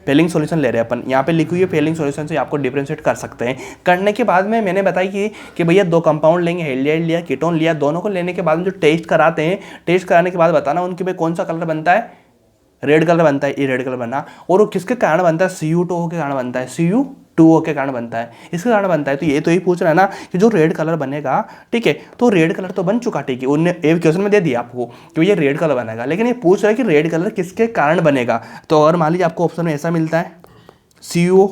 फेलिंग सॉल्यूशन ले रहे हैं अपन, यहाँ पे लिखी हुई है फेलिंग सॉल्यूशन से आपको डिफरेंशिएट कर सकते हैं। करने के बाद में मैंने बताई कि भैया दो कंपाउंड लेंगे, एल्डिहाइड लिया, कीटोन लिया, दोनों को लेने के बाद में जो टेस्ट कराते हैं, टेस्ट कराने के बाद बताना उनके में कौन सा कलर बनता है, रेड कलर बनता है, ये रेड कलर बना, और वो किसके कारण बनता है? Cu2O के कारण बनता है, Cu2O के कारण बनता है, इसके कारण बनता है। तो ये तो ही पूछ रहा है ना कि जो रेड कलर बनेगा, ठीक है, तो रेड कलर तो बन चुका, ठीक है, उन्होंने एक क्वेश्चन में दे दिया आपको कि ये रेड कलर बनेगा, लेकिन ये पूछ रहा है कि रेड कलर किसके कारण बनेगा। तो अगर मान लीजिए आपको ऑप्शन में ऐसा मिलता है Cu,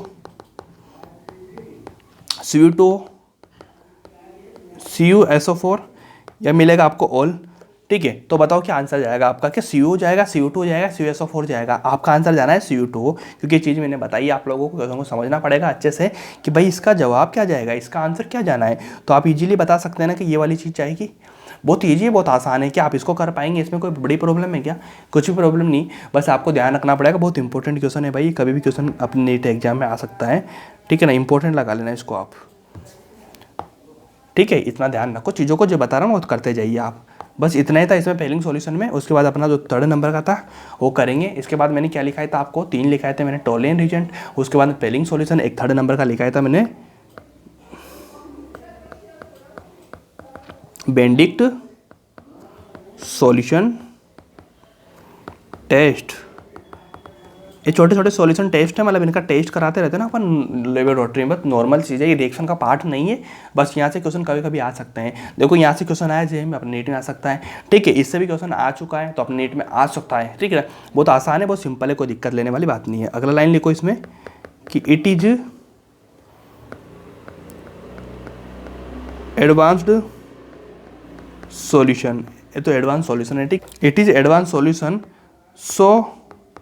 Cu2O, CuSO4 या मिलेगा आपको ऑल, ठीक है, तो बताओ क्या आंसर जाएगा आपका? क्या Cu जाएगा, Cu2 जाएगा, CuSO4 जाएगा? आपका आंसर जाना है Cu2, क्योंकि ये चीज़ मैंने बताई आप लोगों को समझना पड़ेगा अच्छे से कि भाई इसका जवाब क्या जाएगा, इसका आंसर क्या जाना है। तो आप इजीली बता सकते हैं ना कि ये वाली चीज़ जाएगी। बहुत ईजी है, बहुत आसान है, क्या आप इसको कर पाएंगे? इसमें कोई बड़ी प्रॉब्लम है क्या? कुछ भी प्रॉब्लम नहीं, बस आपको ध्यान रखना पड़ेगा। बहुत इंपॉर्टेंट क्वेश्चन है भाई, कभी भी क्वेश्चन अपने नीट एग्जाम में आ सकता है, ठीक है ना, इंपॉर्टेंट लगा लेना इसको आप, ठीक है। इतना ध्यान रखो, चीज़ों को जो बता रहा हूँ वो करते जाइए आप, बस इतना ही था इसमें फेलिंग सॉल्यूशन में। उसके बाद अपना जो थर्ड नंबर का था वो करेंगे। इसके बाद मैंने क्या लिखा था आपको? 3 लिखाए थे मैंने, टोलेन रीजेंट, उसके बाद फेलिंग सॉल्यूशन, एक थर्ड नंबर का लिखाया था मैंने बेंडिक्ट सॉल्यूशन टेस्ट। ये छोटे छोटे सॉल्यूशन टेस्ट है, मतलब इनका टेस्ट कराते रहते हैं ना अपन लेबोरेटरी में, बस नॉर्मल चीज़ है, ये रिएक्शन का पार्ट नहीं है, बस यहाँ से क्वेश्चन कभी कभी आ सकते हैं। देखो यहाँ से क्वेश्चन आया जेईई में, अपने नीट में आ सकता है, ठीक है, इससे भी क्वेश्चन आ चुका है तो अपने नीट में आ सकता है, ठीक है। बहुत आसान है, बहुत सिंपल है, कोई दिक्कत लेने वाली बात नहीं है। अगला लाइन लिखो इसमें कि इट इज एडवांस्ड सॉल्यूशन, ये तो एडवांस सॉल्यूशन है, ठीक, it is advance solution, so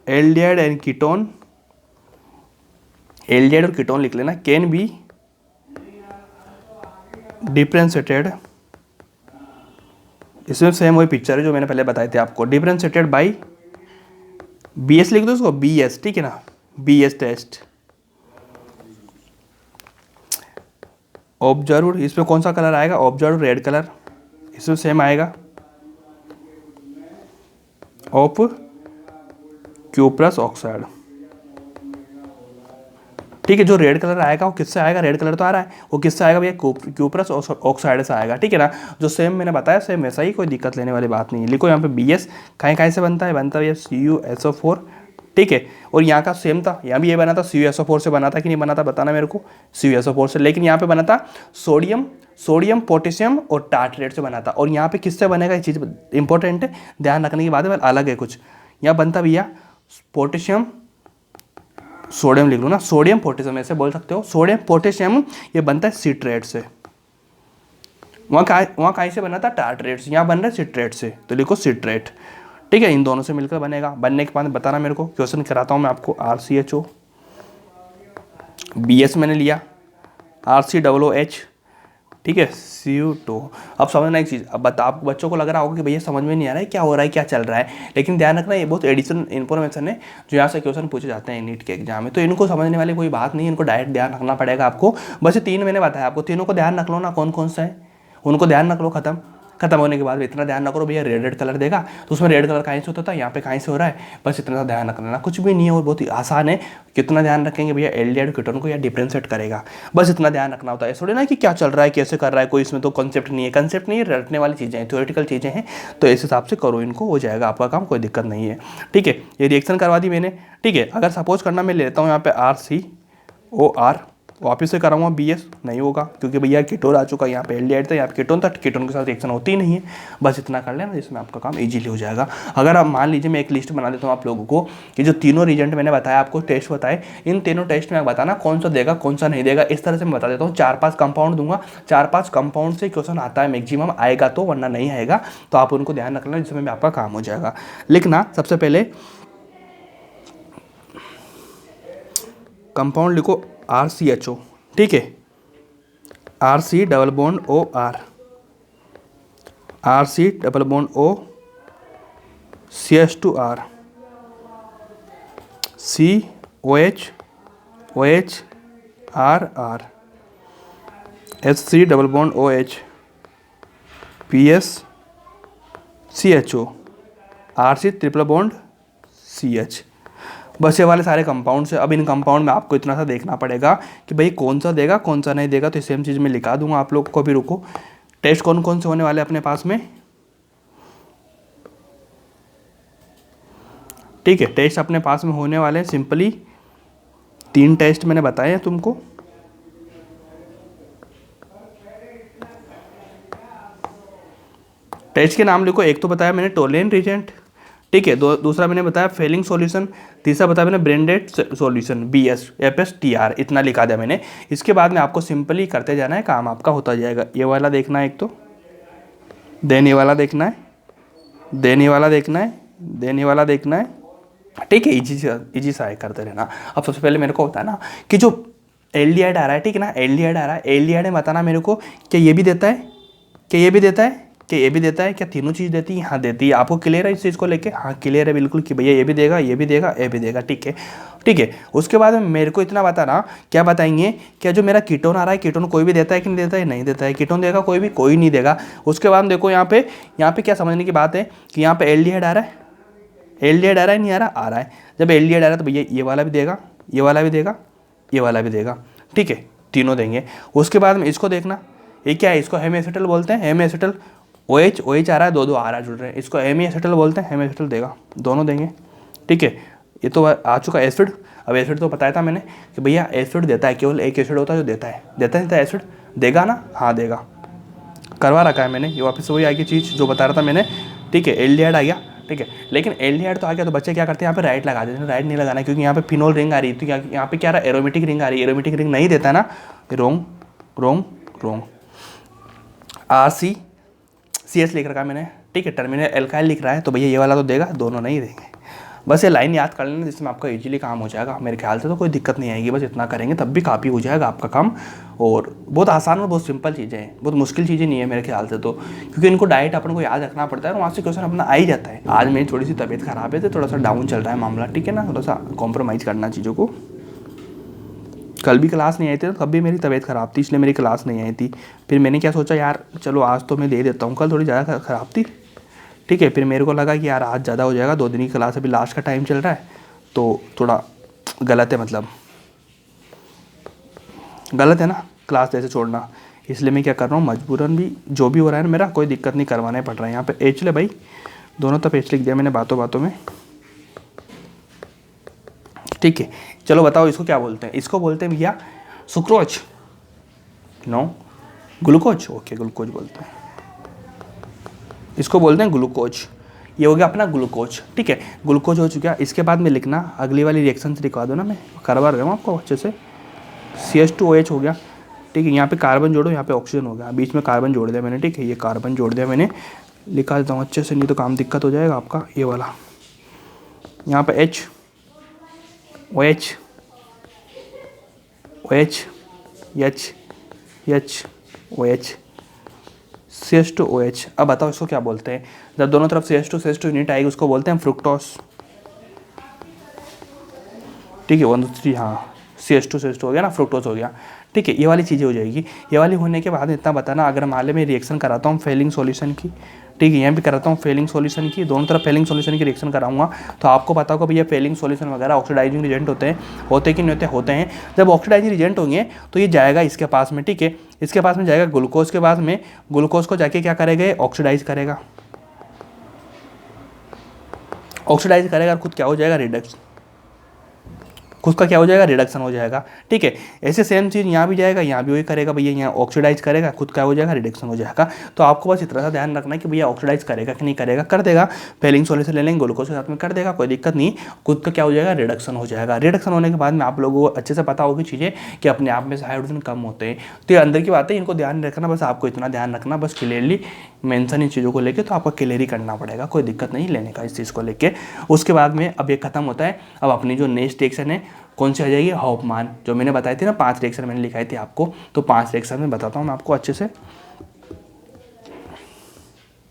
aldehyde and ketone, aldehyde और कीटोन लिख लेना, कैन बी डिफरेंशिएटेड, इसमें सेम वही पिक्चर है जो मैंने पहले बताए थे आपको, डिफरेंशिएटेड बाई BS लिख दो उसको, BS, ठीक है ना, BS टेस्ट। ऑब्जर्व, इसमें कौन सा कलर आएगा? ऑब्जर्व रेड कलर, इसमें सेम आएगा ऑफ क्यूप्रस ऑक्साइड, ठीक है। जो रेड कलर आएगा वो किससे आएगा? रेड कलर तो आ रहा है, वो किससे आएगा भैया? क्यूप्रस ऑक्साइड से आएगा, ठीक है ना। जो सेम मैंने बताया सेम वैसा ही, कोई दिक्कत लेने वाली बात नहीं है। लिखो यहाँ पे BS कहीं से बनता है? बनता है CuSO4, ठीक है। और यहाँ का सेम था, यहाँ भी ये बना था CuSO4 से बना था कि नहीं बना था, बताना मेरे को, CuSO4 से, लेकिन यहाँ पे बना था सोडियम पोटेशियम और टार्टरेट से बना था। और यहाँ पे किससे बनेगा? ये चीज़ इंपॉर्टेंट है, ध्यान रखने की बात है, अलग है कुछ। यहाँ बनता भैया पोटेशियम सोडियम, लिख लो ना, सोडियम पोटेशियम ऐसे बोल सकते हो, सोडियम पोटेशियम, ये बनता है सिट्रेट से। वहाँ कहाँ से बना था? टार्टरेट से, यहाँ बन रहा है सिट्रेट से, तो लिखो सिट्रेट, ठीक है। इन दोनों से मिलकर बनेगा, बनने के बाद बताना मेरे को, क्वेश्चन कराता हूँ मैं आपको। RCHO, BS मैंने लिया, RCOOH, ठीक है, Cu2। अब समझना एक चीज़, अब आप बच्चों को लग रहा होगा कि भैया समझ में नहीं आ रहा है क्या हो रहा है, क्या चल रहा है, लेकिन ध्यान रखना ये बहुत एडिशनल इन्फॉर्मेशन है जो यहाँ से क्वेश्चन पूछे जाते हैं नीट के एग्जाम में, तो इनको समझने वाली कोई बात नहीं, इनको डायरेक्ट ध्यान रखना पड़ेगा आपको। बस ये 3 मैंने बताया आपको, तीनों को ध्यान रख लो ना, कौन कौन सा है उनको ध्यान रख लो, खत्म होने के बाद इतना ध्यान रखो भैया रेड कलर देगा तो उसमें रेड कलर कहीं से होता था, यहाँ पे कहीं से हो रहा है, बस इतना सा ध्यान रख लेना, कुछ भी नहीं है और बहुत ही आसान है। कितना ध्यान रखेंगे भैया? एल्डिहाइड कीटोन को या डिफरेंशिएट करेगा, बस इतना ध्यान रखना होता है। थोड़ी ना कि क्या चल रहा है, कैसे कर रहा है, कोई इसमें तो कंसेप्ट नहीं है, कंसेप्ट नहीं है, रटने वाली चीज़ें हैं, थ्योरेटिकल चीज़ें हैं, तो इस हिसाब से करो इनको, हो जाएगा आपका काम, कोई दिक्कत नहीं है, ठीक है। ये रिएक्शन करवा दी मैंने, ठीक है। अगर सपोज करना मैं लेता हूँ यहाँ पे RCOR, वापस से कराऊंगा BS, नहीं होगा क्योंकि भैया कीटोन आ चुका है, यहाँ पे एल्डिहाइड था, यहाँ पे कीटोन था, कीटोन के साथ रिएक्शन होती ही नहीं है, बस इतना कर लेना जिसमें आपका काम इजीली हो जाएगा। अगर आप मान लीजिए मैं एक लिस्ट बना देता हूँ आप लोगों को कि जो तीनों रीजेंट मैंने बताया आपको, टेस्ट बताए, इन तीनों टेस्ट में बताना कौन सा देगा कौन सा नहीं देगा, इस तरह से मैं बता देता हूँ। 4-5 कंपाउंड दूंगा, 4-5 कंपाउंड से क्वेश्चन आता है मैक्सिमम, आएगा तो, वरना नहीं आएगा, तो आप उनको ध्यान रख लेना जिसमें आपका काम हो जाएगा। लिखना सबसे पहले कंपाउंड लिखो RCHO, ठीक है, RC double bond OR, RC double bond O, CH2R, COH OH RR, HC double bond OH, PsCHO, RC triple bond CH। बस ये वाले सारे कंपाउंड से। अब इन कंपाउंड में आपको इतना सा देखना पड़ेगा कि भाई कौन सा देगा कौन सा नहीं देगा, तो सेम चीज़ में लिखा दूंगा आप लोग को। भी रुको, टेस्ट कौन कौन से होने वाले अपने पास में, ठीक है। टेस्ट अपने पास में होने वाले हैं सिंपली 3 टेस्ट मैंने बताए हैं तुमको। टेस्ट के नाम लिखो। एक तो बताया मैंने टोलेन रिजेंट, ठीक है। दूसरा मैंने बताया फेलिंग सॉल्यूशन, तीसरा बताया मैंने branded solution BS FS TR, इतना लिखा दिया मैंने। इसके बाद में आपको सिंपली करते जाना है, काम आपका होता जाएगा। ये वाला देखना है एक तो, देन ये वाला देखना है, देन ये वाला देखना है, देन ये वाला देखना है, ठीक है। इजी सा करते रहना। अब सबसे पहले मेरे को होता है ना कि जो एल्डिहाइड आ रहा है, ठीक है ना, एल्डिहाइड आ रहा है, एल्डिहाइड में बताना मेरे को क्या ये भी देता है, क्या ये भी देता है, क्या ये भी देता है, क्या तीनों चीज़ देती है, हाँ देती है। आपको क्लियर है इस चीज़ को लेके, हाँ क्लियर है बिल्कुल कि भैया ये भी देगा, ये भी देगा, ये भी देगा, ठीक है, ठीक है। उसके बाद मेरे को इतना बताना, क्या बताएंगे, क्या जो मेरा कीटोन आ रहा है, कीटोन कोई भी देता है कि नहीं देता है, नहीं देता है। कीटोन देगा कोई भी, कोई नहीं देगा। उसके बाद देखो यहाँ पे क्या समझने की बात है कि यहाँ पे एल्डिहाइड आ रहा है, एल्डिहाइड आ रहा है, नहीं आ रहा, आ रहा है। जब एल्डिहाइड आ रहा है तो भैया ये वाला भी देगा, ये वाला भी देगा, ये वाला भी देगा, ठीक है, तीनों देंगे। उसके बाद में इसको देखना, ये क्या है, इसको हेमी बोलते हैं, हेमी एसिटल। OH आ रहा है, दो आ रहा है, जुड़ रहे हैं, इसको हेमी एसिटल बोलते हैं, हेमी एसिटल देगा, दोनों देंगे, ठीक है। ये तो आ चुका एसिड। अब एसिड तो बताया था मैंने कि भैया एसिड देता है, केवल एक एसिड होता है जो देता है एसिड, देगा ना, हाँ देगा, करवा रखा है मैंने। ये वापस वही आएगी चीज़ जो बता रहा था मैंने, ठीक है। एल्डिहाइड आ गया, ठीक है। लेकिन एल्डिहाइड तो आ गया तो बच्चे क्या करते हैं, यहाँ पे राइट लगा देते हैं। राइट नहीं लगाना क्योंकि यहाँ पे फिनोल रिंग आ रही है, तो यहाँ पे क्या रहा है, एरोमेटिक रिंग आ रही है, एरोमेटिक रिंग नहीं देता ना, रोंग रोंग रोंग। RCCH लिख रखा है मैंने, ठीक है। टर्मिनल एल्काइल लिख रहा है तो भैया ये वाला तो देगा, दोनों नहीं देंगे। बस ये लाइन याद कर लेना, जिसमें आपका इजीली काम हो जाएगा। मेरे ख्याल से तो कोई दिक्कत नहीं आएगी, बस इतना करेंगे तब भी काफ़ी हो जाएगा आपका काम। और बहुत आसान और बहुत सिंपल चीज़ें हैं, बहुत मुश्किल चीज़ें नहीं है मेरे ख्याल से तो, क्योंकि इनको डायरेक्ट अपन को याद रखना पड़ता है और वहाँ से क्वेश्चन अपना आ ही जाता है। आज मेरी थोड़ी सी तबीयत खराब है तो थोड़ा सा डाउन चल रहा है मामला, ठीक है ना, थोड़ा सा कॉम्प्रोमाइज़ करना चीज़ों को। कल भी क्लास नहीं आई थी, तब भी मेरी तबीयत ख़राब थी, इसलिए मेरी क्लास नहीं आई थी। फिर मैंने क्या सोचा, यार चलो आज तो मैं दे देता हूँ, कल थोड़ी ज़्यादा ख़राब थी, ठीक है। फिर मेरे को लगा कि यार आज ज़्यादा हो जाएगा, 2 दिन की क्लास, अभी लास्ट का टाइम चल रहा है तो थोड़ा गलत है, मतलब गलत है ना क्लास जैसे छोड़ना। इसलिए मैं क्या कर रहा हूँ, मजबूरन भी जो भी हो रहा है ना मेरा, कोई दिक्कत नहीं, करवाना पड़ रहा है। यहाँ पे H ले भाई, दोनों तरफ H लिख दिया मैंने बातों बातों में, ठीक है। चलो बताओ इसको क्या बोलते हैं, इसको बोलते हैं भैया sucrose, no glucose, okay glucose बोलते हैं, इसको बोलते हैं ग्लूकोज। ये हो गया अपना ग्लूकोज, ठीक है, ग्लूकोज हो चुका। इसके बाद में लिखना अगली वाली रिएक्शन से लिखवा दो ना, मैं करवा रहा हूँ आपको अच्छे से। CH2OH हो गया, ठीक है। यहाँ पे कार्बन जोड़ो, यहाँ पे ऑक्सीजन हो गया, बीच में कार्बन जोड़ दिया मैंने, ठीक है। ये कार्बन जोड़ दिया मैंने, लिखा देता हूँ अच्छे से, नहीं तो काम दिक्कत हो जाएगा आपका। ये वाला यहाँ पे OH OH CH2OH। अब बताओ इसको क्या बोलते हैं, जब दोनों तरफ CH2 यूनिट आएगी उसको बोलते हैं फ्रुक्टोस, ठीक है। 1 2 3, हाँ CH2 हो गया ना, फ्रुक्टोस हो गया, ठीक है। ये वाली चीज़ें हो जाएगी। ये वाली होने के बाद इतना बताना, अगर मान ले मैं रिएक्शन कराता हूँ फेलिंग सॉल्यूशन की, ठीक है, यहाँ भी कराता हूँ फेलिंग सॉल्यूशन की, दोनों तरफ फेलिंग सॉल्यूशन की रिएक्शन कराऊंगा, तो आपको पता होगा भैया फेलिंग सॉल्यूशन वगैरह ऑक्सीडाइजिंग रिजेंट होते कि नहीं होते, होते हैं। जब ऑक्सीडाइजिंग रिजेंट होंगे तो ये जाएगा इसके पास में, ठीक है, इसके पास में जाएगा ग्लूकोज के पास में, ग्लूकोज को जाके क्या करेगा, ऑक्सीडाइज करेगा, ऑक्सीडाइज करेगा और खुद क्या हो जाएगा, रिडक्स, खुद का क्या हो जाएगा, रिडक्शन हो जाएगा, ठीक है। ऐसे सेम चीज़ यहाँ भी जाएगा, यहाँ भी वही करेगा भैया, यहाँ ऑक्सीडाइज करेगा, खुद क्या हो जाएगा, रिडक्शन हो जाएगा। तो आपको बस इतना सा ध्यान रखना है कि भैया ऑक्सीडाइज करेगा कि नहीं करेगा, कर देगा, फेलिंग सॉल्यूशन ले लेंगे ग्लूकोज के साथ में, कर देगा, कोई दिक्कत नहीं, खुद का क्या हो जाएगा, रिडक्शन हो जाएगा। रिडक्शन होने के बाद में आप लोगों को अच्छे से पता होगी चीज़ें कि अपने आप में से हाइड्रोजन कम होते हैं, तो ये अंदर की बात है, इनको ध्यान रखना, बस आपको इतना ध्यान रखना, बस क्लियरली मेंशन इन चीज़ों को लेके, तो आपको क्लियर ही करना पड़ेगा, कोई दिक्कत नहीं लेने का इस चीज़ को लेके। उसके बाद में अब ये खत्म होता है। अब अपनी जो नेक्स्ट रिएक्शन है कौन सी आ जाएगी, हॉफमान, जो मैंने बताई थी ना 5 रिएक्शन मैंने लिखाई थी आपको, तो 5 रिएक्शन में बताता हूँ मैं आपको अच्छे से।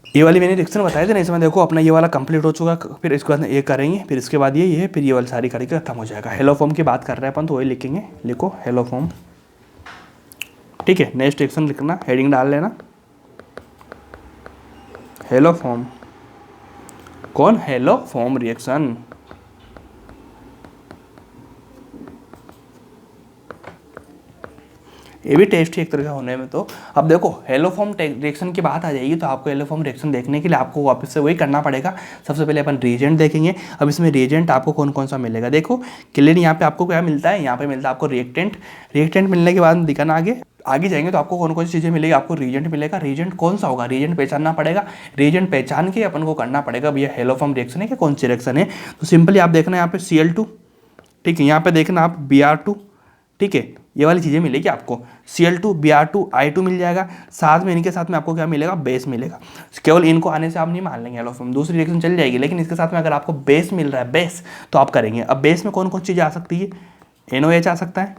ये वाली मैंने रिएक्शन बताई थी ना, इसमें देखो अपना ये वाला कंप्लीट हो चुका, फिर इसके बाद ये करेंगे, फिर इसके बाद ये फिर ये वाली सारी करके खत्म हो जाएगा। हेलोफॉर्म की बात कर रहे हैं अपन, तो वही लिखेंगे, लिखो हेलोफॉर्म, ठीक है। नेक्स्ट रिएक्शन लिखना, हेडिंग डाल लेना, हेलोफॉर्म, कौन? Haloform reaction. ये भी टेस्ट ही एक तरह का होने में। तो अब देखो हेलोफॉर्म रिएक्शन की बात आ जाएगी तो आपको हेलोफॉर्म रिएक्शन देखने के लिए आपको वापस से वही करना पड़ेगा। सबसे पहले अपन रिएजेंट देखेंगे। अब इसमें रिएजेंट आपको कौन कौन सा मिलेगा, देखो क्लियर यहाँ पे आपको क्या मिलता है, यहाँ पे मिलता है आपको रिएक्टेंट। रिएक्टेंट मिलने के बाद दिखाना आगे जाएंगे तो आपको कौन कौन सी चीज़ें मिलेगी, आपको रीजेंट मिलेगा। रीजेंट कौन सा होगा, रीजेंट पहचानना पड़ेगा। रीजेंट पहचान के अपन को करना पड़ेगा भैया हेलोफॉर्म रिएक्शन है कि कौन सी रिएक्शन है। तो सिंपली आप देखना यहाँ पे Cl2, ठीक है, यहाँ पे देखना आप Br2, ठीक है, ये वाली चीज़ें मिलेगी आपको। Cl2 Br2 I2 मिल जाएगा। साथ में इनके साथ में आपको क्या मिलेगा, बेस मिलेगा। लेवल इनको आने से आप नहीं मान लेंगे हेलोफॉर्म, दूसरी रिएक्शन चल जाएगी, लेकिन इसके साथ में अगर आपको बेस मिल रहा है, बेस, तो आप करेंगे। अब बेस में कौन कौन चीज़ें आ सकती है, NOH आ सकता है,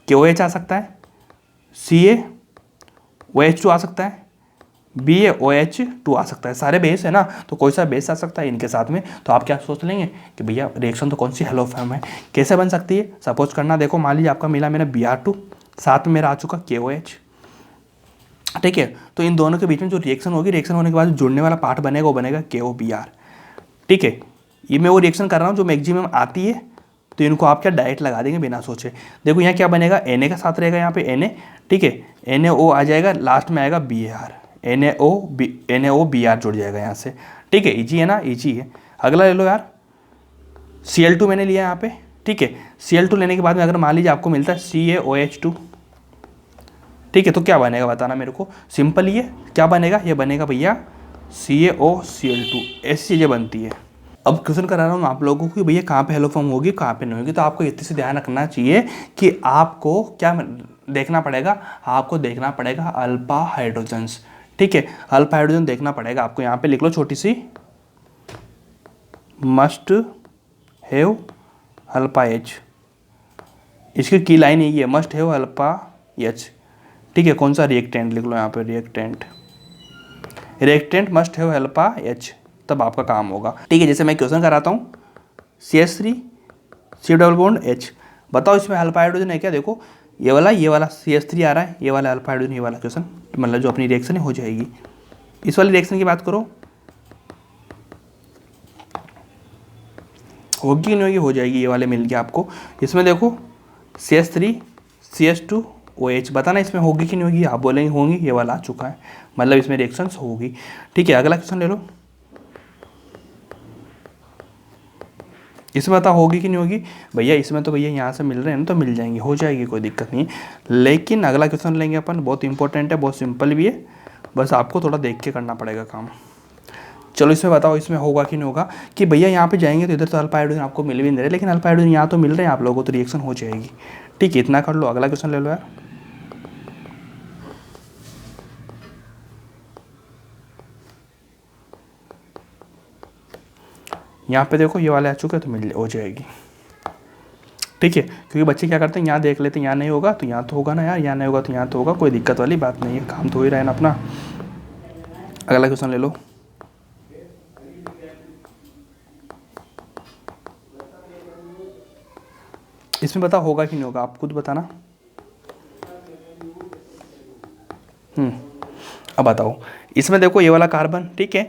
KOH आ सकता है, CaOH2 आ सकता है, BaOH2 आ सकता है। सारे बेस है ना, तो कोई सा बेस आ सकता है इनके साथ में। तो आप क्या सोच लेंगे कि भैया रिएक्शन तो कौन सी हेलोफॉर्म है, कैसे बन सकती है। सपोज करना, देखो मान लीजिए आपका मिला मेरा Br2, साथ में मेरा आ चुका KOH, ठीक है। तो इन दोनों के बीच में जो रिएक्शन होगी, रिएक्शन होने के बाद जुड़ने वाला पार्ट बनेगा वो बनेगा KOBr, ठीक है। ये मैं वो रिएक्शन कर रहा हूँ जो मैक्सिमम आती है, तो इनको आप क्या डायरेक्ट लगा देंगे बिना सोचे। देखो यहाँ क्या बनेगा, Na का साथ रहेगा यहाँ पे Na, ठीक है, NaO आ जाएगा, लास्ट में आएगा Bar, NaOBr जुड़ जाएगा यहाँ से, ठीक है। इजी है ना, इजी है। अगला ले लो यार, Cl2 मैंने लिया यहाँ पे, ठीक है। Cl2 लेने के बाद में अगर मान लीजिए आपको मिलता है CaOH2, ठीक है, तो क्या बनेगा बताना मेरे को। सिंपल ही है, क्या बनेगा, ये बनेगा भैया CaOCl2, ऐसी चीज़ें बनती है। अब क्वेश्चन करा रहा हूँ आप लोगों को कि भैया कहाँ पे हेलोफॉर्म होगी, कहाँ पे नहीं होगी। तो आपको इतने से ध्यान रखना चाहिए कि आपको क्या देखना पड़ेगा, आपको देखना पड़ेगा अल्फा हाइड्रोजन्स, ठीक है। अल्फा हाइड्रोजन देखना पड़ेगा आपको। यहाँ पे लिख लो छोटी सी, मस्ट हैव अल्फा H, इसकी की लाइन यही है, मस्ट हैव अल्फा H, ठीक है। कौन सा, रिएक्टेंट लिख लो यहाँ पे, reactant must have alpha H, तब आपका काम होगा, ठीक है। जैसे मैं क्वेश्चन कराता हूँ, CH3 C double bond H, बताओ इसमें अल्फा हाइड्रोजन है क्या। देखो ये वाला CH3 आ रहा है, ये वाला अल्फा हाइड्रोजन, ये वाला क्वेश्चन मतलब जो अपनी रिएक्शन हो जाएगी। इस वाली रिएक्शन की बात करो, होगी कि नहीं होगी, हो जाएगी, ये वाले मिल गया आपको। इसमें देखो CH3 CH2 OH, बताना इसमें होगी कि नहीं होगी, आप बोलेंगे होंगी, ये वाला आ चुका है, मतलब इसमें रिएक्शंस होगी, ठीक है। अगला क्वेश्चन ले लो, इसमें बता होगी कि नहीं होगी। भैया इसमें तो भैया यहाँ से मिल रहे हैं ना, तो मिल जाएंगे, हो जाएगी, कोई दिक्कत नहीं। लेकिन अगला क्वेश्चन लेंगे अपन, बहुत इंपॉर्टेंट है, बहुत सिंपल भी है, बस आपको थोड़ा देख के करना पड़ेगा काम। चलो इसमें बताओ इसमें होगा कि नहीं होगा। कि भैया यहाँ पे जाएंगे तो इधर तो अल्फा हाइड्रोजन आपको मिल भी नहीं रहे, लेकिन अल्फा हाइड्रोजन यहाँ तो मिल रहे हैं आप लोगों को, तो रिएक्शन हो जाएगी, ठीक है। इतना कर लो, अगला क्वेश्चन ले लो यार। यहाँ पे देखो ये वाले आ चुके हैं, तो मिल हो जाएगी, ठीक है। क्योंकि बच्चे क्या करते हैं, यहाँ देख लेते हैं, यहाँ नहीं होगा तो यहाँ तो होगा ना यार, यहाँ नहीं होगा तो यहाँ तो होगा, कोई दिक्कत वाली बात नहीं है, काम तो हो ही रहा है ना अपना। अगला क्वेश्चन ले लो, इसमें बताओ होगा कि नहीं होगा, आप खुद बताना। अब बताओ इसमें देखो ये वाला कार्बन, ठीक है,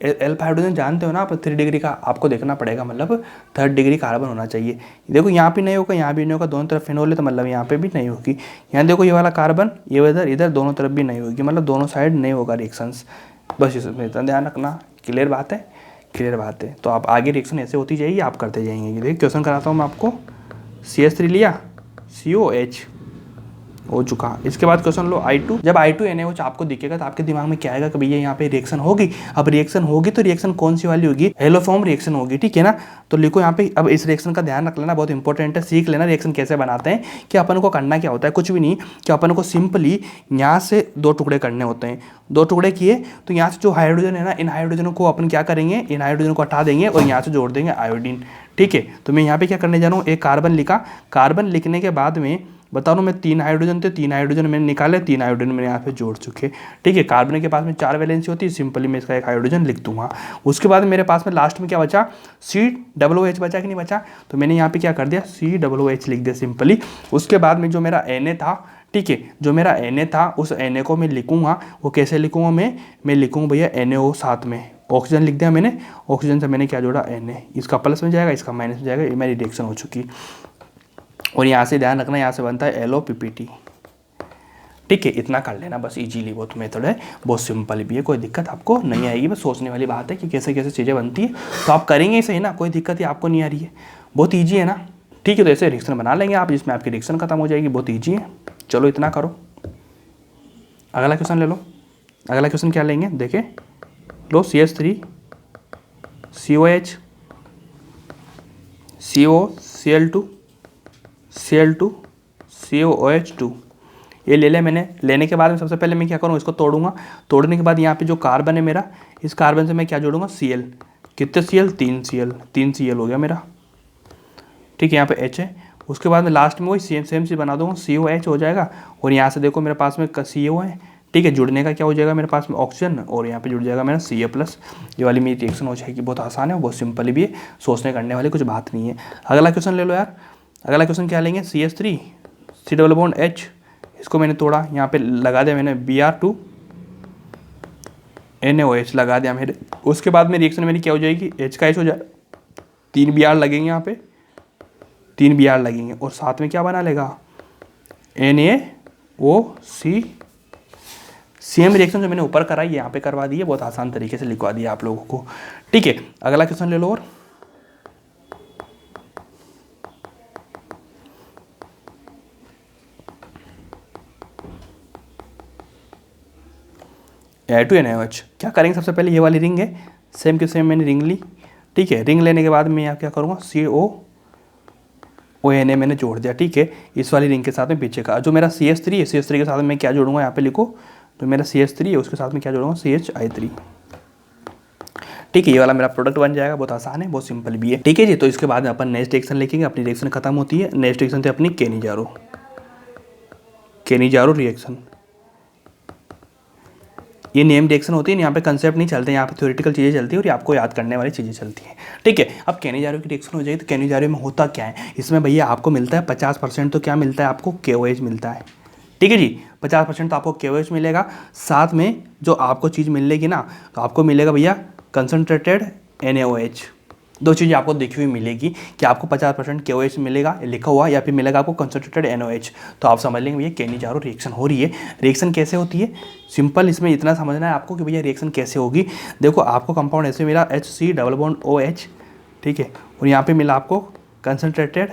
अल्फा हाइड्रोजन जानते हो ना आप, 3 डिग्री का आपको देखना पड़ेगा, मतलब 3rd डिग्री कार्बन होना चाहिए। देखो यहाँ पे नहीं होगा, यहाँ भी नहीं होगा, दोनों तरफ फिनोल है, तो मतलब यहाँ पे भी नहीं होगी। यहाँ देखो ये वाला कार्बन, ये इधर दोनों तरफ भी नहीं होगी, मतलब दोनों साइड नहीं होगा रिएक्शंस, बस इसमें इतना ध्यान रखना। क्लियर बात है, क्लियर बात है। तो आप आगे रिएक्शन ऐसे होती जाएगी, आप करते जाएंगे। देखिए क्वेश्चन कराता हूँ मैं आपको, CH3 लिया, COH हो चुका। इसके बाद क्वेश्चन लो I2, जब I2 NaOH आपको दिखेगा तो आपके दिमाग में क्या आएगा कि भैया यहाँ पे रिएक्शन होगी। अब रिएक्शन होगी तो रिएक्शन कौन सी वाली होगी, हेलोफॉर्म रिएक्शन होगी, ठीक है ना। तो लिखो यहाँ पे, अब इस रिएक्शन का ध्यान रख लेना, बहुत इंपॉर्टेंट है, सीख लेना रिएक्शन कैसे बनाते हैं। कि अपन को करना क्या होता है, कुछ भी नहीं, कि अपन को सिंपली यहाँ से 2 टुकड़े करने होते हैं। 2 टुकड़े किए तो यहाँ से जो हाइड्रोजन है ना, इन हाइड्रोजनों को अपन क्या करेंगे, इन हाइड्रोजन को हटा देंगे और यहाँ से जोड़ देंगे आयोडीन, ठीक है। तो मैं यहाँ पे क्या करने जा रहा हूँ, एक कार्बन लिखा, कार्बन लिखने के बाद में बता रहा हूँ मैं 3 हाइड्रोजन थे, 3 हाइड्रोजन मैंने निकाले, 3 हाइड्रोजन मैंने यहाँ पे जोड़ चुके, ठीक है। कार्बन के पास में 4 वैलेंसी होती है, सिंपली मैं इसका एक हाइड्रोजन लिख दूंगा। उसके बाद मेरे पास में लास्ट में क्या बचा, COOH बचा कि नहीं बचा, तो मैंने यहाँ पे क्या कर दिया, COOH लिख दिया सिंपली। उसके बाद में जो मेरा Na था, ठीक है। जो मेरा Na था उस Na को मैं लिखूंगा, वो कैसे लिखूंगा मैं लिखूंगा भैया NaO साथ में ऑक्सीजन लिख दिया मैंने, ऑक्सीजन से मैंने क्या जोड़ा Na, इसका प्लस में जाएगा इसका माइनस में जाएगा, ये मेरी रिएक्शन हो चुकी। और यहाँ से ध्यान रखना, यहाँ से बनता है LOPPT, ठीक है। इतना कर लेना बस, इजीली बहुत मेथड है, बहुत सिंपल भी है, कोई दिक्कत आपको नहीं आएगी। बस सोचने वाली बात है कि कैसे कैसे चीज़ें बनती है, तो आप करेंगे सही ना, कोई दिक्कत ही आपको नहीं आ रही है, बहुत ईजी है ना, ठीक है। तो ऐसे रिएक्शन बना लेंगे आप जिसमें आपकी रिएक्शन खत्म हो जाएगी, बहुत ईजी है। चलो इतना करो, अगला क्वेश्चन ले लो। अगला क्वेश्चन क्या लेंगे देखे लो, CH3 COH CO Cl2 Cl2 COOH2 ये ले लिया मैंने। लेने के बाद में सबसे पहले मैं क्या करूँ, इसको तोड़ूंगा। तोड़ने के बाद यहाँ पे जो कार्बन है मेरा, इस कार्बन से मैं क्या जोड़ूंगा, Cl। कितने Cl, 3 Cl हो गया मेरा, ठीक है। यहाँ पे H है, उसके बाद में लास्ट में वही सेम चीज़ बना दूंगा, COH हो जाएगा। और यहाँ से देखो मेरे पास में CO है, ठीक है। जुड़ने का क्या हो जाएगा मेरे पास में ऑक्सीजन, और यहाँ पे जुड़ जाएगा मेरा Ca+। ये वाली मेरी रिएक्शन हो जाएगी, बहुत आसान है, बहुत सिंपल भी है, सोचने करने वाली कुछ बात नहीं है। अगला क्वेश्चन ले लो यार। अगला क्वेश्चन क्या लेंगे, CH3 C+H, इसको मैंने तोड़ा, यहाँ पे लगा दिया मैंने Br2 NaOH लगा दिया मेरे। उसके बाद में रिएक्शन मेरी क्या हो जाएगी, H का H हो जाएगा, 3 Br लगेंगे यहाँ पे, 3 Br लगेंगे, और साथ में क्या बना लेगा, NaOC। सेम रिएक्शन जो मैंने ऊपर कराई यहाँ पे करवा दी है, बहुत आसान तरीके से लिखवा दिया आप लोगों को, ठीक है। अगला क्वेश्चन ले लो। और Na2NaOH क्या करेंगे, सबसे पहले ये वाली रिंग है, सेम के सेम मैंने रिंग ली, ठीक है। रिंग लेने के बाद मैं यहाँ क्या करूँगा, COONA मैंने जोड़ दिया, ठीक है। इस वाली रिंग के साथ में पीछे का जो मेरा CH3 है, CH3 के साथ में क्या जोड़ूंगा, यहाँ पे लिखो, तो मेरा CH3 है उसके साथ में क्या जोड़ूंगा, CHI3, ठीक है। ये वाला मेरा प्रोडक्ट बन जाएगा, बहुत आसान है, बहुत सिंपल भी है, ठीक है जी। तो इसके बाद में अपन नेक्स्ट रिएक्शन लिखेंगे, अपनी रिएक्शन खत्म होती है। नेक्स्ट रिएक्शन थे अपनी केनिजारो रिएक्शन। ये नेम रिएक्शन होती है, यहाँ पे कंसेप्ट नहीं चलते, यहाँ पे थ्योरेटिकल चीज़ें चलती है और आपको याद करने वाली चीज़ें चलती हैं, ठीक है। अब केनिजारो की रिएक्शन हो जाएगी, तो केनिजारो में होता क्या है, इसमें भैया आपको मिलता है 50%, तो क्या मिलता है आपको, KOH मिलता है, ठीक है जी। 50% तो आपको KOH मिलेगा, साथ में जो आपको चीज़ मिलेगी ना, तो आपको मिलेगा भैया कंसनट्रेटेड NaOH। 2 चीज़ें आपको देखी हुई मिलेगी कि आपको 50% KOH मिलेगा लिखा हुआ, या फिर मिलेगा आपको कंसनट्रेटेड NaOH। तो आप समझ लेंगे भैया केनिजारो रिएक्शन हो रही है। रिएक्शन कैसे होती है, सिंपल, इसमें इतना समझना है आपको कि भैया रिएक्शन कैसे होगी। देखो आपको कंपाउंड ऐसे मिला HC+OH, ठीक है, और यहाँ पे मिला आपको कंसनट्रेटेड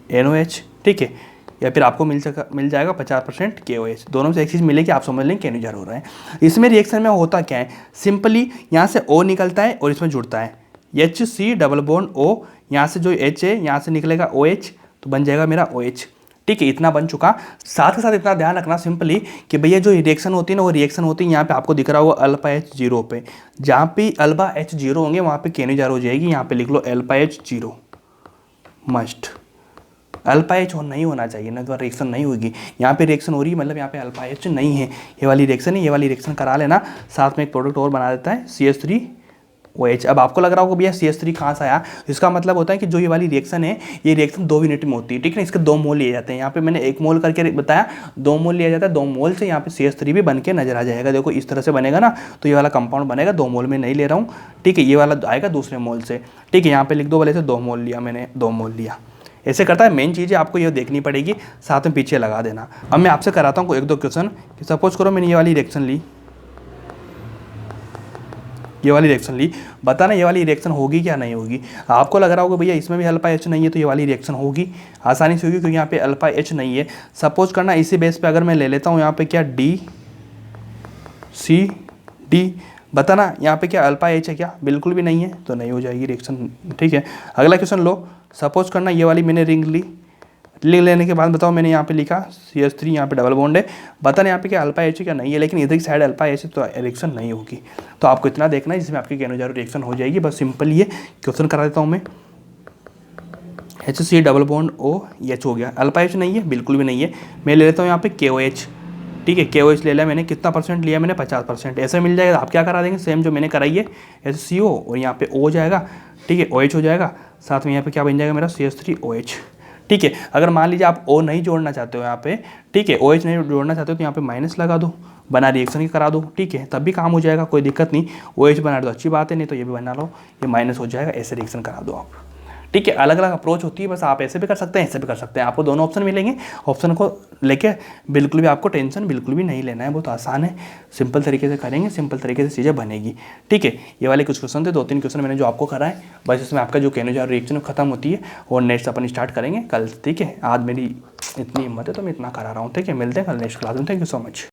NaOH, ठीक है, या फिर आपको मिल जाएगा 50% KOH। दोनों से एक चीज़ मिलेगी, आप समझ लेंगे केनिजारो हो रहा है। इसमें रिएक्शन में होता क्या है, सिंपली यहाँ से O निकलता है और इसमें जुड़ता है HC+O, यहाँ से जो H है यहाँ से निकलेगा OH, तो बन जाएगा मेरा OH, ठीक है। इतना बन चुका। साथ के साथ इतना ध्यान रखना सिंपली कि भैया जो रिएक्शन होती है ना, वो रिएक्शन होती है यहाँ पे आपको दिख रहा होगा अल्फा H0 पे, जहाँ पे अल्फा H0 होंगे वहाँ पे केनिजारो हो जाएगी। यहाँ पे लिख लो alpha H0 must, alpha H नहीं होना चाहिए ना, तो रिएक्शन नहीं होगी। यहाँ पे रिएक्शन हो रही है मतलब यहाँ पे अल्फा H नहीं है, ये वाली रिएक्शन है, ये वाली रिएक्शन करा लेना। साथ में एक प्रोडक्ट और बना देता है CH3OH। अब आपको लग रहा होगा भैया CH3 कहाँ से आया, इसका मतलब होता है कि जो ये वाली रिएक्शन है, ये रिएक्शन 2 यूनिट में होती है, ठीक है ना। इसके 2 मोल लिए जाते हैं, यहाँ पे मैंने 1 मोल करके बताया, 2 मोल लिया जाता है, 2 मोल से यहाँ पे CH3 भी बन के नजर आ जाएगा। देखो इस तरह से बनेगा ना, तो ये वाला कंपाउंड बनेगा, 2 मोल में नहीं ले रहा हूँ, ठीक है। ये वाला आएगा दूसरे मोल से, ठीक है। यहाँ पे लिख दो वाले से 2 मोल लिया मैंने, 2 मोल लिया, ऐसे करता है। मेन चीज़ें आपको ये देखनी पड़ेगी, साथ में पीछे लगा देना। अब मैं आपसे कराता हूँ 1-2 क्वेश्चन कि सपोज करो मैंने ये वाली रिएक्शन ली, बताना ये वाली रिएक्शन होगी क्या नहीं होगी। आपको लग रहा होगा भैया इसमें भी अल्फा H नहीं है, तो ये वाली रिएक्शन होगी, आसानी से होगी, क्योंकि यहाँ पे अल्फा H नहीं है। सपोज करना इसी बेस पे अगर मैं ले लेता हूँ यहाँ पे क्या DCD, बताना यहाँ पे क्या अल्फा H है क्या, बिल्कुल भी नहीं है, तो नहीं हो जाएगी रिएक्शन, ठीक है। अगला क्वेश्चन लो, सपोज करना ये वाली मैंने रिंग ली, लेने के बाद बताओ मैंने यहाँ पे लिखा CH3, यहाँ पे डबल बॉन्ड है, बताना यहाँ पे क्या अल्फा H क्या नहीं है, लेकिन इधर की साइड अल्फा H है, तो रिएक्शन नहीं होगी। तो आपको इतना देखना है जिसमें आपकी केनिजारो रिएक्शन हो जाएगी। बस सिंपल ये क्वेश्चन करा देता हूँ मैं। HC+OH हो गया, अल्फा H नहीं है, बिल्कुल भी नहीं है। मैं ले लेता हूँ यहाँ पे KOH, ठीक है। KOH ले लिया मैंने, कितना परसेंट लिया मैंने, 50%, ऐसे मिल जाएगा। आप क्या करा देंगे, सेम जो मैंने कराई है HCO, और यहाँ पे O हो जाएगा, ठीक है, OH हो जाएगा, साथ में यहाँ पे क्या बन जाएगा मेरा CH3OH, ठीक ठीक है। अगर मान लीजिए आप ओ नहीं जोड़ना चाहते हो यहाँ पे, ठीक है, OH नहीं जोड़ना चाहते हो तो यहाँ पे माइनस लगा दो, बना रिएक्शन ही करा दो, ठीक है, तब भी काम हो जाएगा, कोई दिक्कत नहीं। OH बना दो अच्छी बात है, नहीं तो ये भी बना लो, ये माइनस हो जाएगा, ऐसे रिएक्शन करा दो आप, ठीक है। अलग अलग अप्रोच होती है, बस आप ऐसे भी कर सकते हैं, ऐसे भी कर सकते हैं, आपको दोनों ऑप्शन मिलेंगे। ऑप्शन को लेके बिल्कुल भी आपको टेंशन बिल्कुल भी नहीं लेना है, बहुत आसान है, सिंपल तरीके से करेंगे, सिंपल तरीके से चीज़ें बनेगी, ठीक है। ये वाले कुछ क्वेश्चन थे, 2-3 क्वेश्चन मैंने जो आपको कराए, बस इसमें आपका जो केनोजा रिएक्शन खत्म होती है और नेक्स्ट अपन स्टार्ट करेंगे कल, ठीक है। आज मेरी इतनी हिम्मत है तो मैं इतना करा रहा हूँ, ठीक है। मिलते हैं कल नेक्स्ट क्लास में, थैंक यू सो मच।